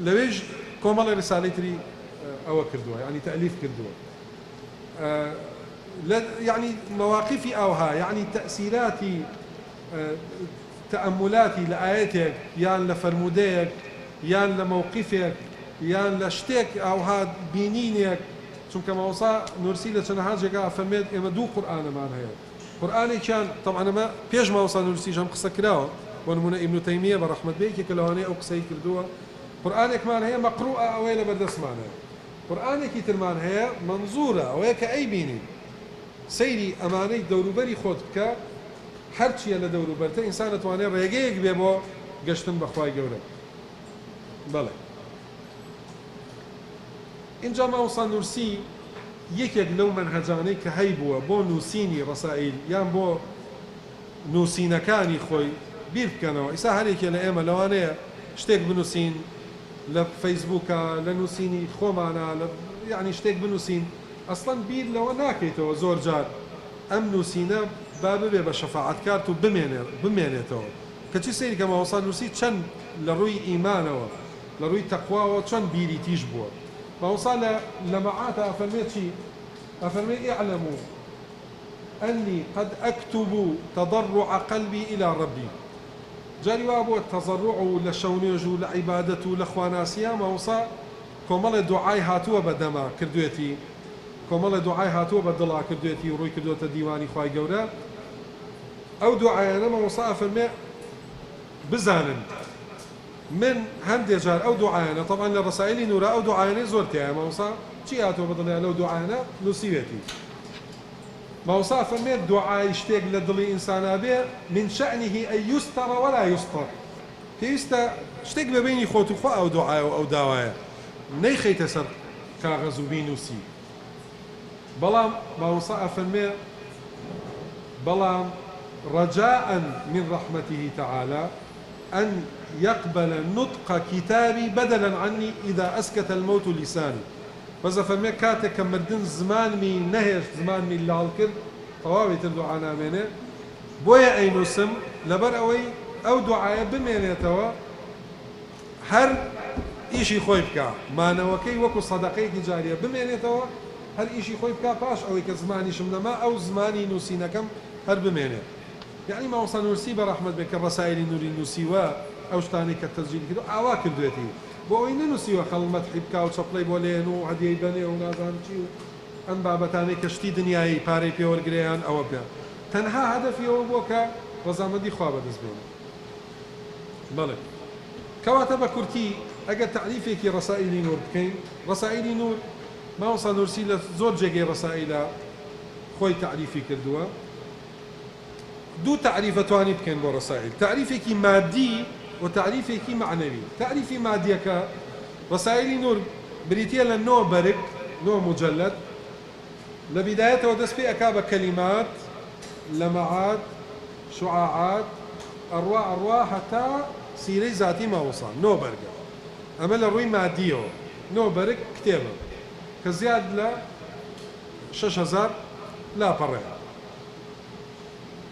لەوێژ کۆمەڵی ڕسالەی تری ئەوە کردووە یعنی تەئلیف کردووە یعنی مواقفی ئەوها یعنی تەئسیراتی تەئەمولاتی لە ئاەتێک یان لە فەرمودەیەک یان لە مووقیفێک یان لە شتێک ئەوها بینینێک چونکە ماوەسا نورسی لە چەندەها جێگا فەرمێت ئێمە دوو قورئانەمان هەیە قورئانێکیان طبعا ئەمە پێش ماوەسا نورسی ژەم قسە کراوە بۆ نمونە ئیبن تەیمیە بە ڕەحمەت بێ یەکێکە لەوانەیە ئەو قسەی کردووە قورئانێکمان هەیە مەقروءە ئەوەیە لە بەردەستمان هەیە قورئانێکی ترمان هەیە منزورە ئەوەیە کە ئەیبینین سەیری ئەمانەی دەوروبەری خۆت بکە هەرچیە لە دەوروبەرتە ئینسان دەتوانێت ڕێگەیەک بێ بۆ گەشتن بە خوای گەورە بەڵێ اینجا ماوەسا نورسی یەکێک لەو مەنهەجانەی کە هەیبووە بۆ نووسینی ڕەسائیل یان بۆ نووسینەکانی خۆی بیر بکەنەوە ئیسا هەرێکێ لە ئێمە لەوانەیە شتێک بنووسین لە فەیسبووکە لە نووسینی خۆمانە یعنی شتێک بنووسین ئەسڵەن بیر لەوە ناکەیتەوە زۆر جار ئەم نووسینە با ببێ بە شەفاعەتکارت و بمێنێتەوە کەچی سەیری کە ماوەسا نورسی چەند لە ڕووی ئیمانەوە لە ڕووی تەقواوە چەند بیری تیژ بووە ماوەسا لە مەعاتە ئەفەرمێت چی ئەفەرمێت اعلموا أني قد أكتب تضرع قلبي إلى ربي جاري وابو التضرع لشونيج لعبادة لخواناسيا ماوەسا کۆمەڵێ دوعای هاتووە بەدەما کردوێتی کۆمەڵێ دوعای هاتووە بە دڵا کردوێتی و ڕووی کردوتە دیوانی خوای گەورە ئەو دوعایانە ماوەسا ئەفەرمێ بزانن من هەندێک جار ئەو دوعایانە طبعا لە ڕسائلی نورە ئەو دوعایانەی زۆر تایە ماوەسا چی هاتووە بەدڵیان لەو دوعایانە نووسیوێتی ماوەسا ئەفەرمێت دوعای شتێک لە دڵی ئینسانە بێ من شأنه أن يستر ولا يستر پێویستە شتێک بەبینی خۆت و خوا ئەو دوعایە و ئەو داوایە نەیخەیتە سەر کاغەز و بینووسی بەڵام ماوەسا ئەفەرمێ بەڵام رجاء من رحمته تعالى أن يقبل نطق كتابي بدلا عني إذا أسكت الموت لساني بەزە فەرمێ کاتێک کە مردن زمانمی نەهێشت زمانمی لاڵ کرد تەواوی تر دوعا نامێنێ بۆیە ئەینووسم لەبەر ئەوەی ئەو دوعایە بمێنێتەوە هەر ئیشی خۆی بکە مانەوەکەی وەکو سەدەقەیەکی جاریە بمێنێتەوە هەر ئیشی خۆی بکە پاش ئەوەی کە زمانیشم نەما ئەو زمانی نووسینەکەم هەر بمێنێت یعنی مامۆستا نورسی بەڕەحمەت بێ کە ڕەسایلی نووری نووسیوە ئەو شتانی کە تەسجیل کردو ئاوا کردوێتی بۆ ئەوەی نەنووسیوە خەڵمەت حیبکا و چەپڵەی بۆ لێن و هەدیەی بەنێ و نازانم چی و ئەم بابەتانەی کە شتی دنیایی پارەی پێوەرگرەیان ئەوە بێ تەنها هەدەفیەوە بۆ کە ڕەزامەندی خوا بەدەست بێنێ بەڵێ کەواتە بە کورتی ئەگەر تعریفێکی ڕەسائیلی نور بکەین ڕەسائیلی نور مامۆستا نورسی لە زۆر جێگەی ڕەسائیلە خۆی تعریفی کردووە دوو تعریفە توانی بکەین بۆ ڕەسائیل تعریفێکی مادی و تعریفێکی معنەوی تعریفی مادیەکە ڕەسائیلی نور بریتیە لە 9 بەرگ 9 مجلد لە بیدایەتەوە دەست پێ ئەکا بە کەلیمات لەمەعات شعاعات ئەڕوا هەتا سیرەی ذاتی مامۆستا 9 بەرگە ئەمە لە ڕووی مادیەوە 9 بەرگ کتێبە کە زیاد لە 6,000 لاپەڕێ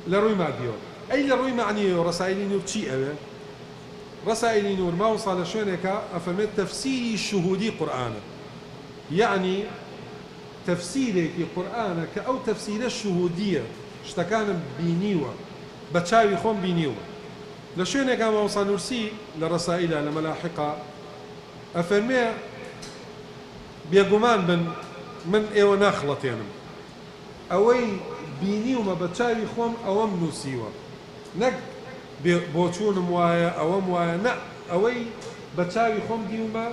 لە ڕووی مادیەوە ئەی لە ڕووی معنیەوە ڕەسائیلی نور چی ئەوێ ڕەسائیلی نور مامۆستا لە شوێنێکە ئەفەرمێت تەفسیری شوهودی قورئانە یعنی تەفسیرێکی قورئانە کە ئەو تەفسیرە شوهودیە شتەکانم بینیوە بە چاوی خۆم بینیوە لە شوێنێکە مامۆستا نورسی لە ڕەسائیلە لە مەلاحقە ئەفەرمێ بێگومان بن من ئێوە ناخڵەتێنم ئەوەی بینیومە بە چاوی خۆم ئەوەم نووسیوە نەک بۆچوونم وایە ئەوەم وایە نە ئەوەی بە چاوی خۆم دیومە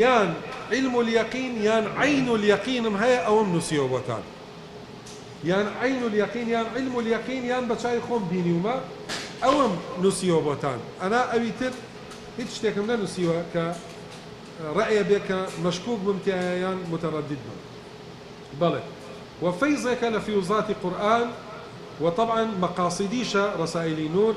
یان علم اليقین یان عین اليقینم هەیە ئەوەم نووسیوە بۆتان یان عین اليقین یان علم اليقین یان بە چاوی خۆم بینیومە ئەوەم نووسیوە بۆتان ئەنا ئەوی تر هیچ شتێکم نەنووسیوە کە ڕەیە بێ کە مەشکوک بم تایە یان متەڕەدید بم بەڵێ وفيضك لفيوزات قرآن وطبعا مقاصديشة رسائل نور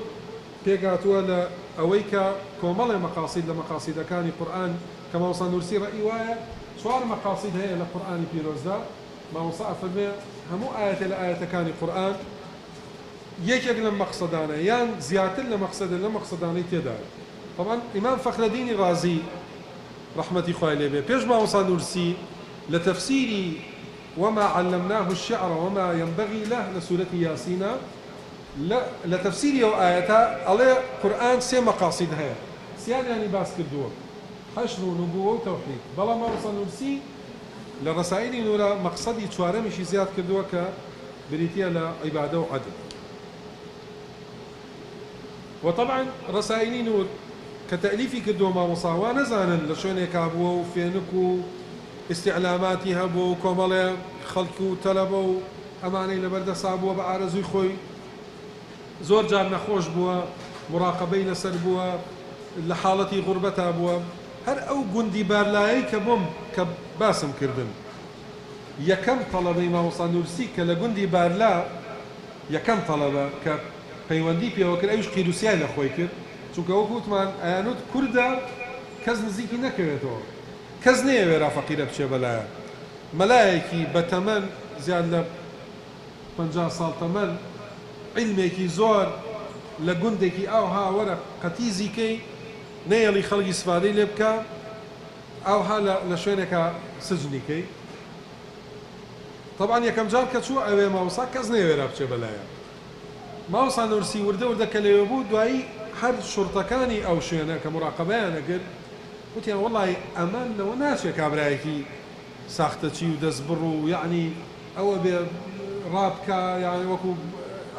بيقاتوا لأويك كومل مقاصد لمقاصد كان قرآن كما وصل نرسي رأي وايا شوار مقاصد هي لقرآن بيروزا ما وصل فرمي همو آية لآية كان قرآن يك لما مقصدانا يان زيادة لمقصدانا تدار طبعا إمام فخر الدين الرازي رحمة خوالي به بيش ما وصل نرسي لتفسيري وما علمناه الشعر وما ينبغي له لسورة ياسين لتفسير آياتها على قرآن سي مقاصد هي سيان يعني باس كردوه حشر ونبوة وتوحيد بلا ما وصل نرسي لرسائل نورا مقصدي تشوارمشي زياد كردوه كبريتيا لعبادة وعدل وطبعا رسائل نور كتأليفي كردوه ما وصاوا نزانا لشون كابوه وفينكو استعلاماتی هەبوو کۆمەڵێ خەڵک و تەلەبە و ئەمانەی لەبەردە سابووە بە ئارەزووی خۆی زۆر جار نەخۆش بووە مراقبەی لەسەر بووە لە حاڵەتی غوربەتا بووە هەر ئەو گوندی بارلایەی کە بۆم کە باسم کردن یەکەم تەڵەبەی مامۆستا نورسی کە لە گوندی بارلا یەکەم تەڵەبە کە پەیوەندی پێوە کرد ئەویش قیروسیای لە خۆی کرد چونکە وەکو وتمان ئەیانوت کوردە کەس نزیکی نەکەوێتەوە کەس نەیەوێرا فەقیرە بچێ بەلایە مەلایەکی بە تەمەن زیاد لە 50 ساڵ تەمەن عیلمێکی زۆر لە گوندێکی ئاوها وەرە قەتیزیکەی نەیەڵی خەڵکی سفادەی لێ بکە ئاوها لە شوێنێکە سجنیکەی طبعا یەکەم جار کە چوو ئەوێ ماوەسا کەس نەیەوێرا بچێ بەلایە ماوەسا نورسی وردە کە لەوێ بوو دوایی هەر شورتەکانی ئەو شوێنە کە مراقبەیان ئەگرت وتیان وەڵی ئەمان لەوە ناچێت کابرایەکی ساختەچی و دەستبڕ و یعنی ئەوە بێ ڕابکە یعنی وەکو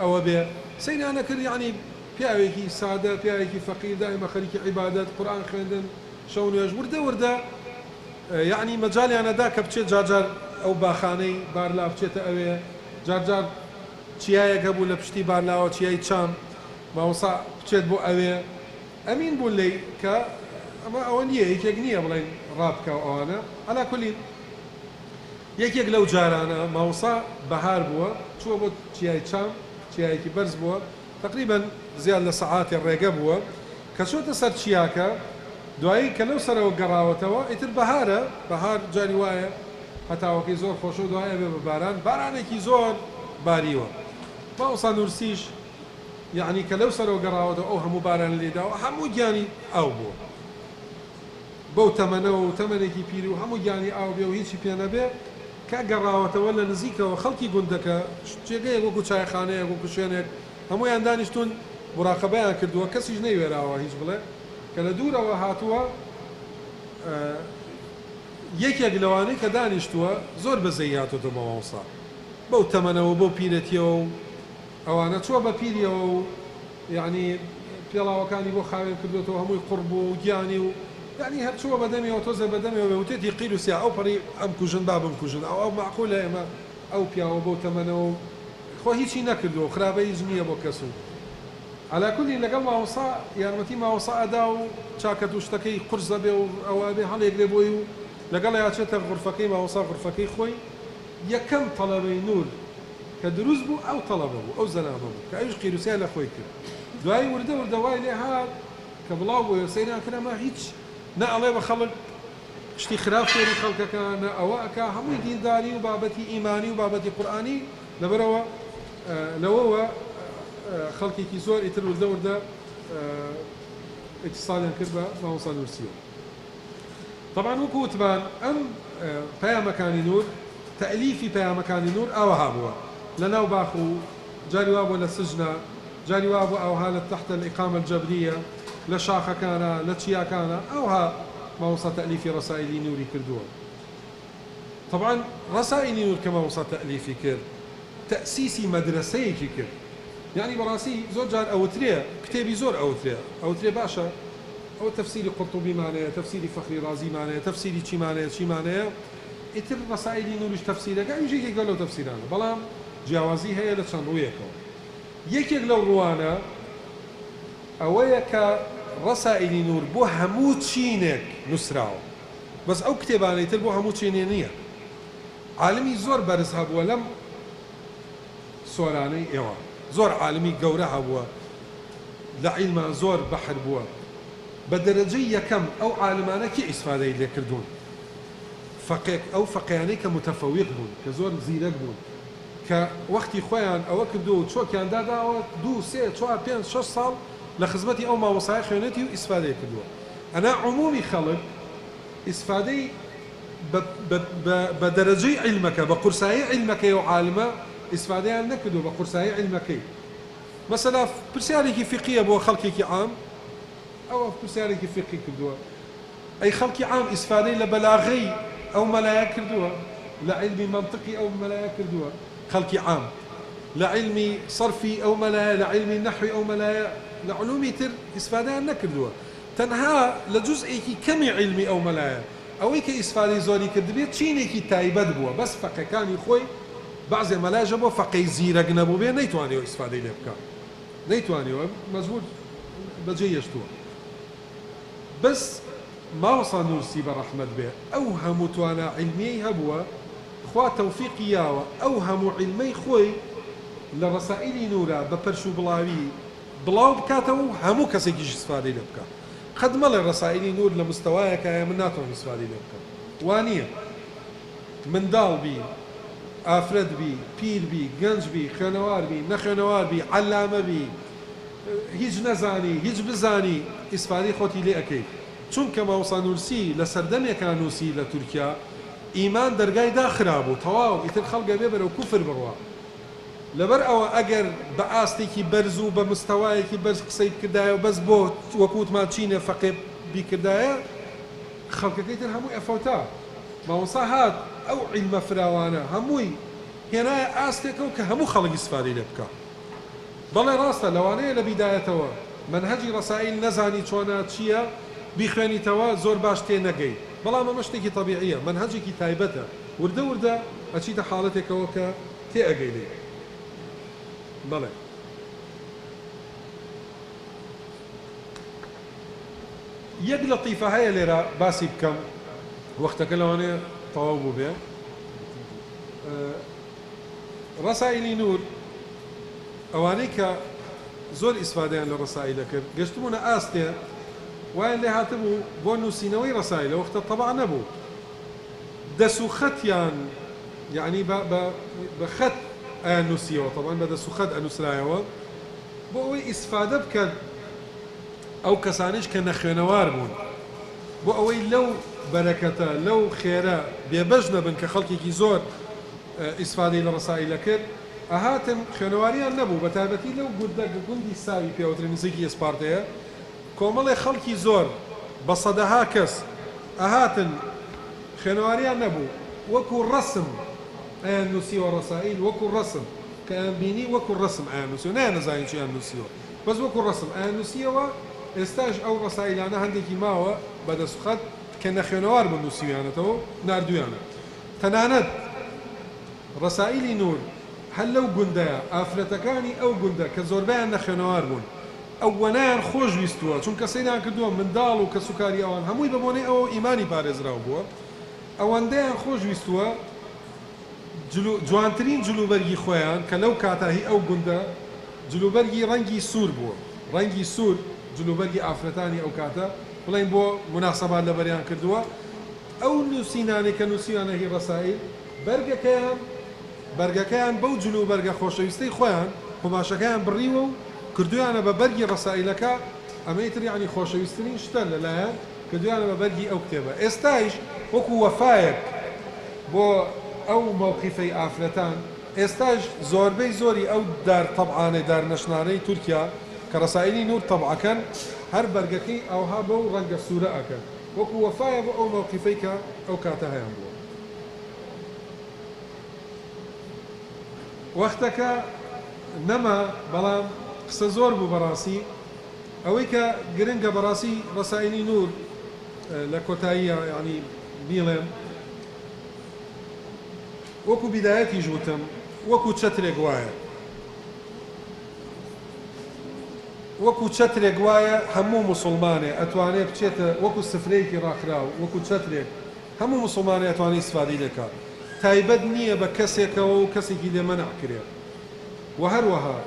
ئەوە بێ سەیرانە کرد یعنی پیاوێکی سادە پیاوێکی فەقیر دائیمە خەریکی عیبادەت قورئان خوێندن شەو نوێژ وردە یعنی مەجالیانەدا کە بچێت جارجار ئەو باخانەی بارلا بچێتە ئەوێ جارجار چیایەک هەبوو لە پشتی بارلاوە چیای چام ماوەسا بچێت بۆ ئەوێ ئەمین بوو لێی کە ئەمە ئەوە نییە یەکێک نییە بڵێن ڕابکە و ئەوانە ئەلا کولی یەکێک لەو جارانە ماوەسا بەهار بووە چووە بۆ چیای چام چیایەکی بەرز بووە تقریبا زیاد لە سەعاتی ڕێگە بووە کە چۆتە سەر چیاکە دوایی کە لەو سەرەوە گەڕاوەتەوە ئیتر بەهارە بەهار جاری وایە هەتاوەکەی زۆر خۆش و دوایە بێ بە باران بارانێکی زۆر باریوە ماوەسا نورسیش یعنی کە لەو سەرەوە گەڕاوەتەوە ئەو هەموو باران لێداوە هەموو گیانی ئاو بووە بەو تەمەنەوە و تەمەنێکی پیری و هەموو گیانی ئاو بێ و هیچی پێ نەبێ کە گەڕاوەتەوە لە نزیکەوە خەڵکی گوندەکە جێگەیەک وەکو چایخانەیەک وەکو شوێنێک هەمویان دانیشتون مراقبەیان کردووە کەسیش نەیوێراوە هیچ بڵێ کە لە دوورەوە هاتووە یەکێک لەوانەی کە دانیشتووە زۆر بەزەی هاتوتە ماوەسا بەو تەمەنەوە بەو پیرەتیەوە و ئەوانە چوە بە پیریەوە و یعنی پێڵاوەکانی بۆ خاوێن کردوێتەوە هەمووی قورب و گیانی و یعنی هەر چووە بەدەمەوە تۆزە بەدەمەوە وتێتی قیل و سیا ئەو پەڕی ئەم کوژن با بمکوژن ئەو معقولە ئێمە ئەو پیاوە بەو تەمەنەوە خۆ هیچی نەکردو خراپەی نییە بۆ کەس و على كل لەگەڵ ماوەسا یارمەتی ماوەسا ئەدا و چاکەت و شتەکەی قورس دەبێ و ئەوە بێ هەڵێک لێ بۆی و لەگەڵ یاچێتە غورفەکەی ماوەسا غورفەکەی خۆی یەکەم تەڵەبەی نور کە دروست بوو ئەو تەڵەبە بوو ئەو زەلامە بوو کە ئەوش قیروسیا لە خۆی کرد دوایی وردە وردەوای لێ هات کە بڵاو بووە سەیران کراما هیچ نە ئەڵێ بە خەڵک شتی خراپ فێری خەڵکەکان نە ئەوە ئەکا هەمووی دینداری و بابەتی ئیمانی و بابەتی قورئانی لەبەرەوە لەوەوە خەڵکێکی زۆر ئیتر وردە وردە اتصالیان کرد بە ماوەسا نورسیەوە طبعا وەکو وتمان ئەم پەیامەکانی نور تەئلیفی پەیامەکانی نور ئاوەها بووە لەناو باخ و جاری وا بووە لە سجنە جاری وا بوو ئەوها لە تحت الإقامة الجبرية لە شاخەکانە لە چیاکانە ئەوها ماوەسا تەئلیفی ڕەسائیلی نوری کردووە طبعا ڕەسائیلی نور کە ماوەسا تەئلیفی کرد تەئسیسی مەدرسەیەکی کرد يعني براسي زور جار أوتريه كتابي زور أوتريه باشا أو تفسيري قرطبي معناه تفسيري فخري رازي معناه تفسيري شي معناه شي معناه إتر رسائلي نورش تفسيره قال يجي قالوا تفسيرنا بلام جوازي هي لشان رويكو يكيك لو روانا أويك رسائلي نور بو هموت شينك نسراو بس أو كتاباني تر بو هموت شينينية عالمي زور برزها ولم سوراني إيوان زۆر عالمی گەورە هەبووە لە عیلمان زۆر بەحر بووە بە دەرەجەی یەکەم ئەو عالمانە کێ ئیسفادەی لێ کردوون ئەو فەقیانەی کە متەفەویق بوون کە زۆر زیرەک بوون کە وەختی خۆیان ئەوە کردو و چۆکیان داداوە 2 3 4 5 6 ساڵ لە خزمەتی ئەو مامۆسای خوێنێتی و ئیسفادەی کردووە ئەنا عمومی خەڵک ئیسفادەی بە دەرەجەی عیلمەکە بە قورسایی عیلمەکەی و عالمە استفادەیان نەکردو بە قورسایی عیلمەکەی مەسەلا پرسیارێکی فقیە بۆ خەڵکێکی عام ئەوە پرسیارێکی فقی کردووە ئەی خەڵکی عام ئیسفادەی لە بەلاغەی ئەو مەلایە کردووە لە عیلمی منطقی ئەو مەلایە کردووە خەڵکی عام لە عیلمی صرفی ئەو مەلایە لە عیلمی نەحوی ئەو مەلایە لە علومی تر ئیسفادەیان نەکردووە تەنها لە جوزئێکی کەمی عیلمی ئەو مەلایە ئەوەی کە ئیسفادەی زۆری کردبێت چینێکی تایبەت بووە بەس فەقەکانی خۆی بعض ملاجة بو فقي زيرق نبو بيه نيتوانيو استفادة لبكا نيتوانيو مزبوط بجيشتو بس ما وصل نورسي برحمة به أوهم توانا علمي هبوا خوا توفيقي ياوا أوهم علمي خوي لرسائل نورا ببرشو بلاوي بلاو بكاتو همو كسيكيش استفادة لبكا خدم الرسائل نور لمستواك يا مناتو استفادة لبكا وانية من دال بي ئافرەت بی پیر بی گەنج بی خوێنەوار بی نەخوێنەوار بی عەلامە بی هیچ نەزانی هیچ بزانی ئیسفادەی خۆتی لێ ئەەکەی چونکە ماوەسا نورسی لە سەردەمێکان نووسی لە تورکیا ئیمان دەرگای داخرابوو تەواو ئیتر خەڵکە بێ بەرەو کوفر بڕوا لەبەر ئەوە ئەگەر بە ئاستێکی بەرز و بە مستەوایەکی بەرز قسەی کردایە و بەس بۆ وەکووتمان چینە فەقێ بیکردایە خەڵکەکەی تر هەمووی ئەفەوتا ماوەسا هات ئەو عیلمە فراوانە هەمووی هێنایە ئاستێکەوە کە هەموو خەڵک ئیسفادەی لێ بکە بەڵێ ڕاستە لەوانەیە لە بیدایەتەوە منهەجی ڕەسائیل نەزانی چۆنە چییە بیخوێنیتەوە زۆر باش تێ نەگەی بەڵام ئەمە شتێکی تەبیعیە منهەجێکی تایبەتە وردە وردە ئەچیتە حاڵەتێکەوە کە تێ ئەگەی لێ بەڵێ یەک لەطیفە هەیە لێرە باسی بکەم وەختەکە لەوانەیە تەواو بوو بێ ڕەسائیلی نور ئەوانەی کە زۆر ئیسفادەیان لە ڕەسائیلە کرد گەشتبوونە ئاستێ وين لي هاتبو بونو سينوي رسائل وقت طبعا نبو دسو خطيان يعني بخط انوسيو طبعا بدسو خط انوسرايو بو استفاده بك او كسانش كنخنوار بون بو اوي لو بركته لو خيره بيبجنا بن كخلقي زور استفاده للرسائل كر اهاتم خنواريان نبو بتابتي لو قندي ساوي بيوتر نزيكي سبارتيا كومل خلقي زور بصدها كس اهاتن خنواريان نبو وكو الرسم انوسي ورسائل وكو الرسم كان بيني وكو الرسم انوسي انا زاين شي انوسي بس وكو الرسم انوسي استاج او رسائل انا عندي ما هو بدا سخط كان خنوار بنوسي انا تو ناردويانا تناند رسائلي نور هل لو قندا افلتكاني او قندا كزوربان خنوار بون او ونان خوش ويستوا چون كسينا كدو من دال وكسكاري اوان هموي ببوني او ايماني بارز راو بو او اندان خوش ويستوا جوانترين جلوبرگي خويان كلو كاتاهي او قندا جلوبرگي رنگي سور بو رنگي سور جلوبرگي افرتاني او كاتا بلين بو مناسبات لبريان كردوا او نوسيناني كنوسيانه هي رسائل برگا كان بو جلوبرگا خوشويستي خويان قماشكان بريو كردويانا ببرگي رسائلك اميتر يعني خوشويستني شتل لا كردويانا ببرگي او كتابه استايش وكو وفايك بو او موقفي افرتان استاج زوربي زوري او دار طبعاني دار نشناني تركيا كرسائلي نور طبعا كان هر برگكي او هابو رنگ السورة اكن وكو وفايا بو او موقفيك او كاتها ينبو وقتك نما بلام قصة زور بو براسي اويكا قرنگا براسي رسائلي نور لكوتايا يعني بيلم وكو بدايتي جوتم وكو تشتري قوايا وكو تشتري قوايا همو مسلماني اتواني بچيت وكو سفريكي راخراو وكو تشتري همو مسلماني اتواني استفادي لك تايبد نية بكسيك وكسيكي دي منع كريا وهروها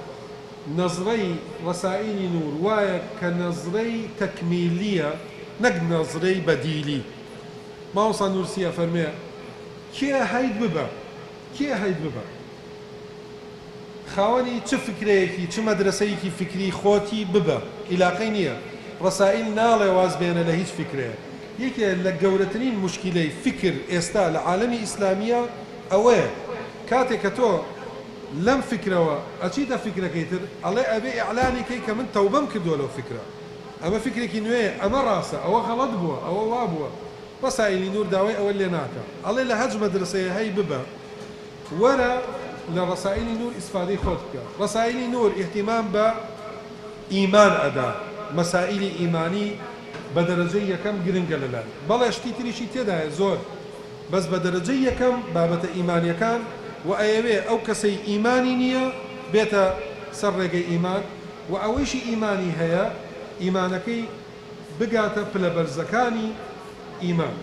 نظري رسائلي نور وايا كنظري تكميلية نق نظري بديلي ما وصل نورسيا فرميه كي هيد ببا خاوني چه فكريكي چه مدرسيكي فكري خوتي ببا إلى قينية رسائل نالي واز بينا لهيج فكرة يكي لقورتنين مشكلة فكر استا لعالمي إسلامية اوه كاتي كتو لم فكرة أشيدا فكرة كيتر الله أبي إعلاني كي كمن توبم كدو له فكرة أما فكرة كنوية أما راسة أو غلط بوا أو وابوا رسائل نور داوي أو اللي ناكا الله لهج مدرسة هاي ببا ورا لرسائل نور استفادة خودك رسائل نور اهتمام بإيمان أدا مسائل إيماني بدرجة كم جرنجا للا بلا اشتي تريشي تدا زور بس بدرجة كم بابة إيمان كان وأيوه أو كسي إيماني نية بيتا سرقي إيمان وأويش إيماني هيا إيمانكي بقاتا بلا برزكاني إيمان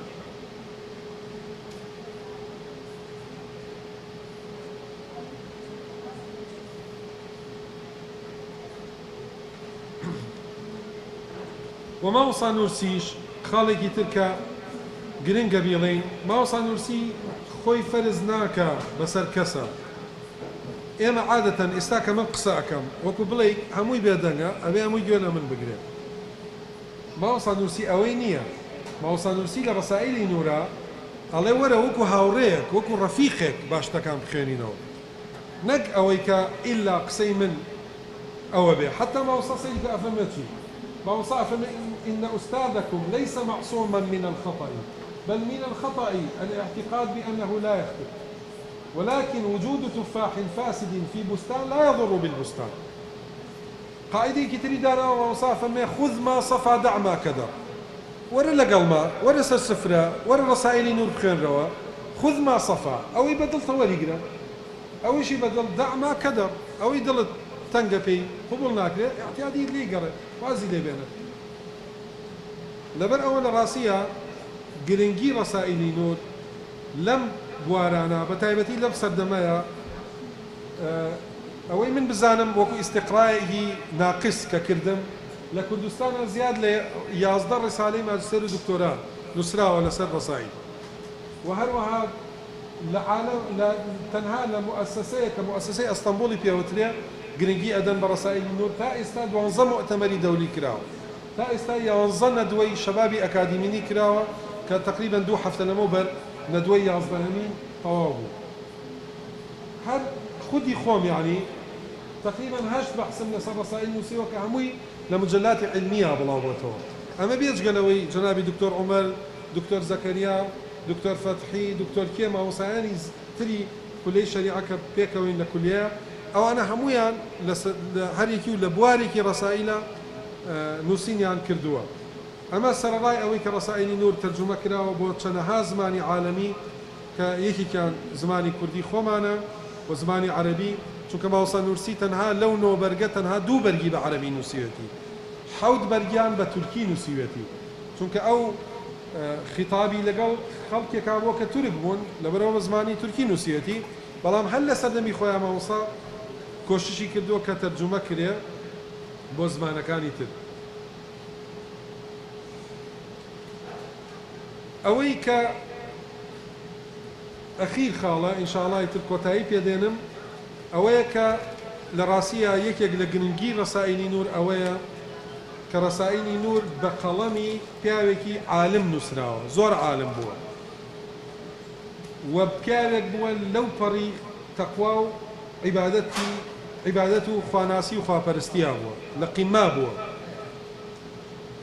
وما وصى نورسيش خالقي تلك جرين قبيلين ما وصى نورسي خوي فرزناك بسر كسا انا عادة استاك من قساكم وكو بليك هموي بيدنيا ابي هموي جونا من بقري ما وصى نورسي اوينية ما وصى نورسي لرسائلي نورا الله ورا وكو هاوريك وكو رفيقك باش تكام خينينو نق اويكا الا قسي من او بي حتى ما وصى سيدك افهمتي ما وصى إن أستاذكم ليس معصوما من الخطأ بل من الخطأ الاعتقاد بأنه لا يخطئ ولكن وجود تفاح فاسد في بستان لا يضر بالبستان قائدي كتري دارا ووصى خذ ما صفى دع ما كدر ورا لقل ما ورا السفرة ورا رسائل نور بخير روا خذ ما صفى أو يبدل طوال يقرأ أو شيء بدل دع ما كدر أو يدل تنقبي قبلناك اعتيادي لي قرأ وازي لي بينك لبر أول راسية جرينجي رسائلي نور لم بوارانا بتايبتي لم سردمايا أوي من بزانم وكو استقرائه ناقص ككردم لە کوردستانە زیاد لە 11 ڕسالەی ماجستێر و دکتۆرا نووسراوە لەسەر ڕسائیل و هەروەها لە عالم تەنها لە مؤسسەیە کە مؤسسەی ئەستەمبوڵی پێوترێ گرنگی ئەدەن بە ڕسائیلی نور تا ئێستا 12 مؤتەمەری دەولی کراوە تا ئێستا 11 نەدوەی شەبابی ئەکادیمینی کراوە کە تقریبا 2 هەفتە لەمەوبەر نەدوەی 11هەمین تەواو بوو هەر خودی خۆم یعنی تقریبا 8 بەحسم لەسەر ڕسائیل نووسیوە کە هەمووی لە مجلاتی علمیە بڵاو بۆتەوە ئەمە بێجگەلەوەی جەنابی دکتۆر عومەر دکتۆر زەکەریا دکتۆر فەتحی دکتۆر کێ مامۆسایانی تری کولەی شەریعە کە پێکەوەین لە کولێە ئەوانە هەمویان هەرێکی و لە بوارێکی ڕسائیلە نووسینیان کردووە ئەمە سەرەڕای ئەوەی کە ڕسائیلی نور تەرجمە کراوە بۆ چەندەها زمانی عالەمی کە یەکێکیان زمانی کوردی خۆمانە و زمانی عەرەبی چونکە ماوەسا نورسی تەنها لەو 9 بەرگە تەنها 2 بەرگی بە عەرەبی نووسیوێتی 7 بەرگیان بە تورکی نووسیوێتی چونکە ئەو خیتابی لەگەڵ خەڵکێکا بووە کە تورک بوون لەبەرەوە بە زمانی تورکی نووسیوێتی بەڵام هەر لە سەردەمی خۆیان ماوەسا کۆششی کردووە کە تەرجمە کرێ بۆ زمانەکانی تر ئەوەی کە ئەخیر خاڵە ئینشاءڵڵای تر کۆتایی پێدێنم ئەوەیە کە لە ڕاستیە یەکێک لە گرنگی ڕسائیلی نور ئەوەیە کە ڕسائیلی نور بە قەڵەمی پیاوێکی عالم نووسراوە زۆر عالم بووە و پیاوێک بووە لەو پەڕی تەقوا و عیبادەت و خواناسی و خواپەرستیە بووە لە قیمما بووە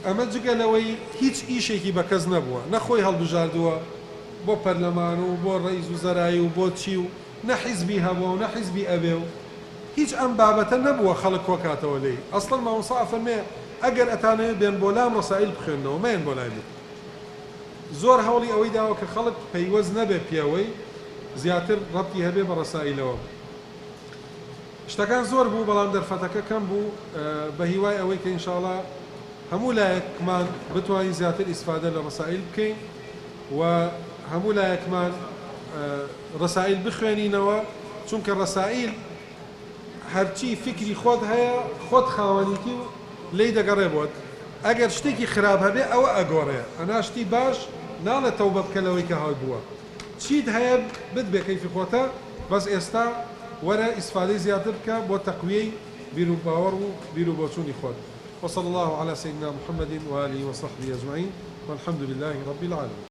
ئەمە جگە لەوەی هیچ ئیشێکی بە کەس نەبووە نەخۆی هەڵبژاردووە بۆ پەرلەمان و بۆ ڕئیس وزەرایی و بۆ چی و نە حیزبی هەبووە و نە حیزبی ئەبێ و هیچ ئەم بابەتە نەبووە خەڵک کۆکاتەوە لێی ئەسڵەن مامۆستا فەرمێ ئەگەر ئەتانەوێت بێن بۆ لام ڕسائیل بخوێنەوە مەیەن بۆ لای بێت زۆر هەوڵی ئەوەی داوە کە خەڵک پەیوەست نەبێ پێوەی زیاتر ڕەبتی هەبێ بە ڕسائیلەوە شتەکان زۆر بوو بەڵام دەرفەتەکە کەم بوو بە هیوای ئەوەی کە ئینشاءڵڵا هەموو لایەکمان بتوانین زیاتر ئیسفادە لە ڕسائیل بکەین و هەموو لایەکمان ڕسائیل بخوێنینەوە چونکە ڕسائیل هەرچی فکری خۆت هەیە خۆت خاوەنیتی و لی دەگەڕێ بۆت ئەگەر شتێکی خراپ هەبێ ئەوە ئەگۆڕێ ئەنا شتی باش ناڵێت تەوبە بکەلەوەی کە هاو بووە چیت هەیە بتبێ کەیفی خۆتە بەس ئێستا وەرە ئیسفادەی زیاتر بکە بۆ تەقویەی بیر و باوەڕ و بیر و بۆچوونی خۆت وصلى الله على سيدنا محمد وآله وصحبه أجمعين والحمد لله رب العالمين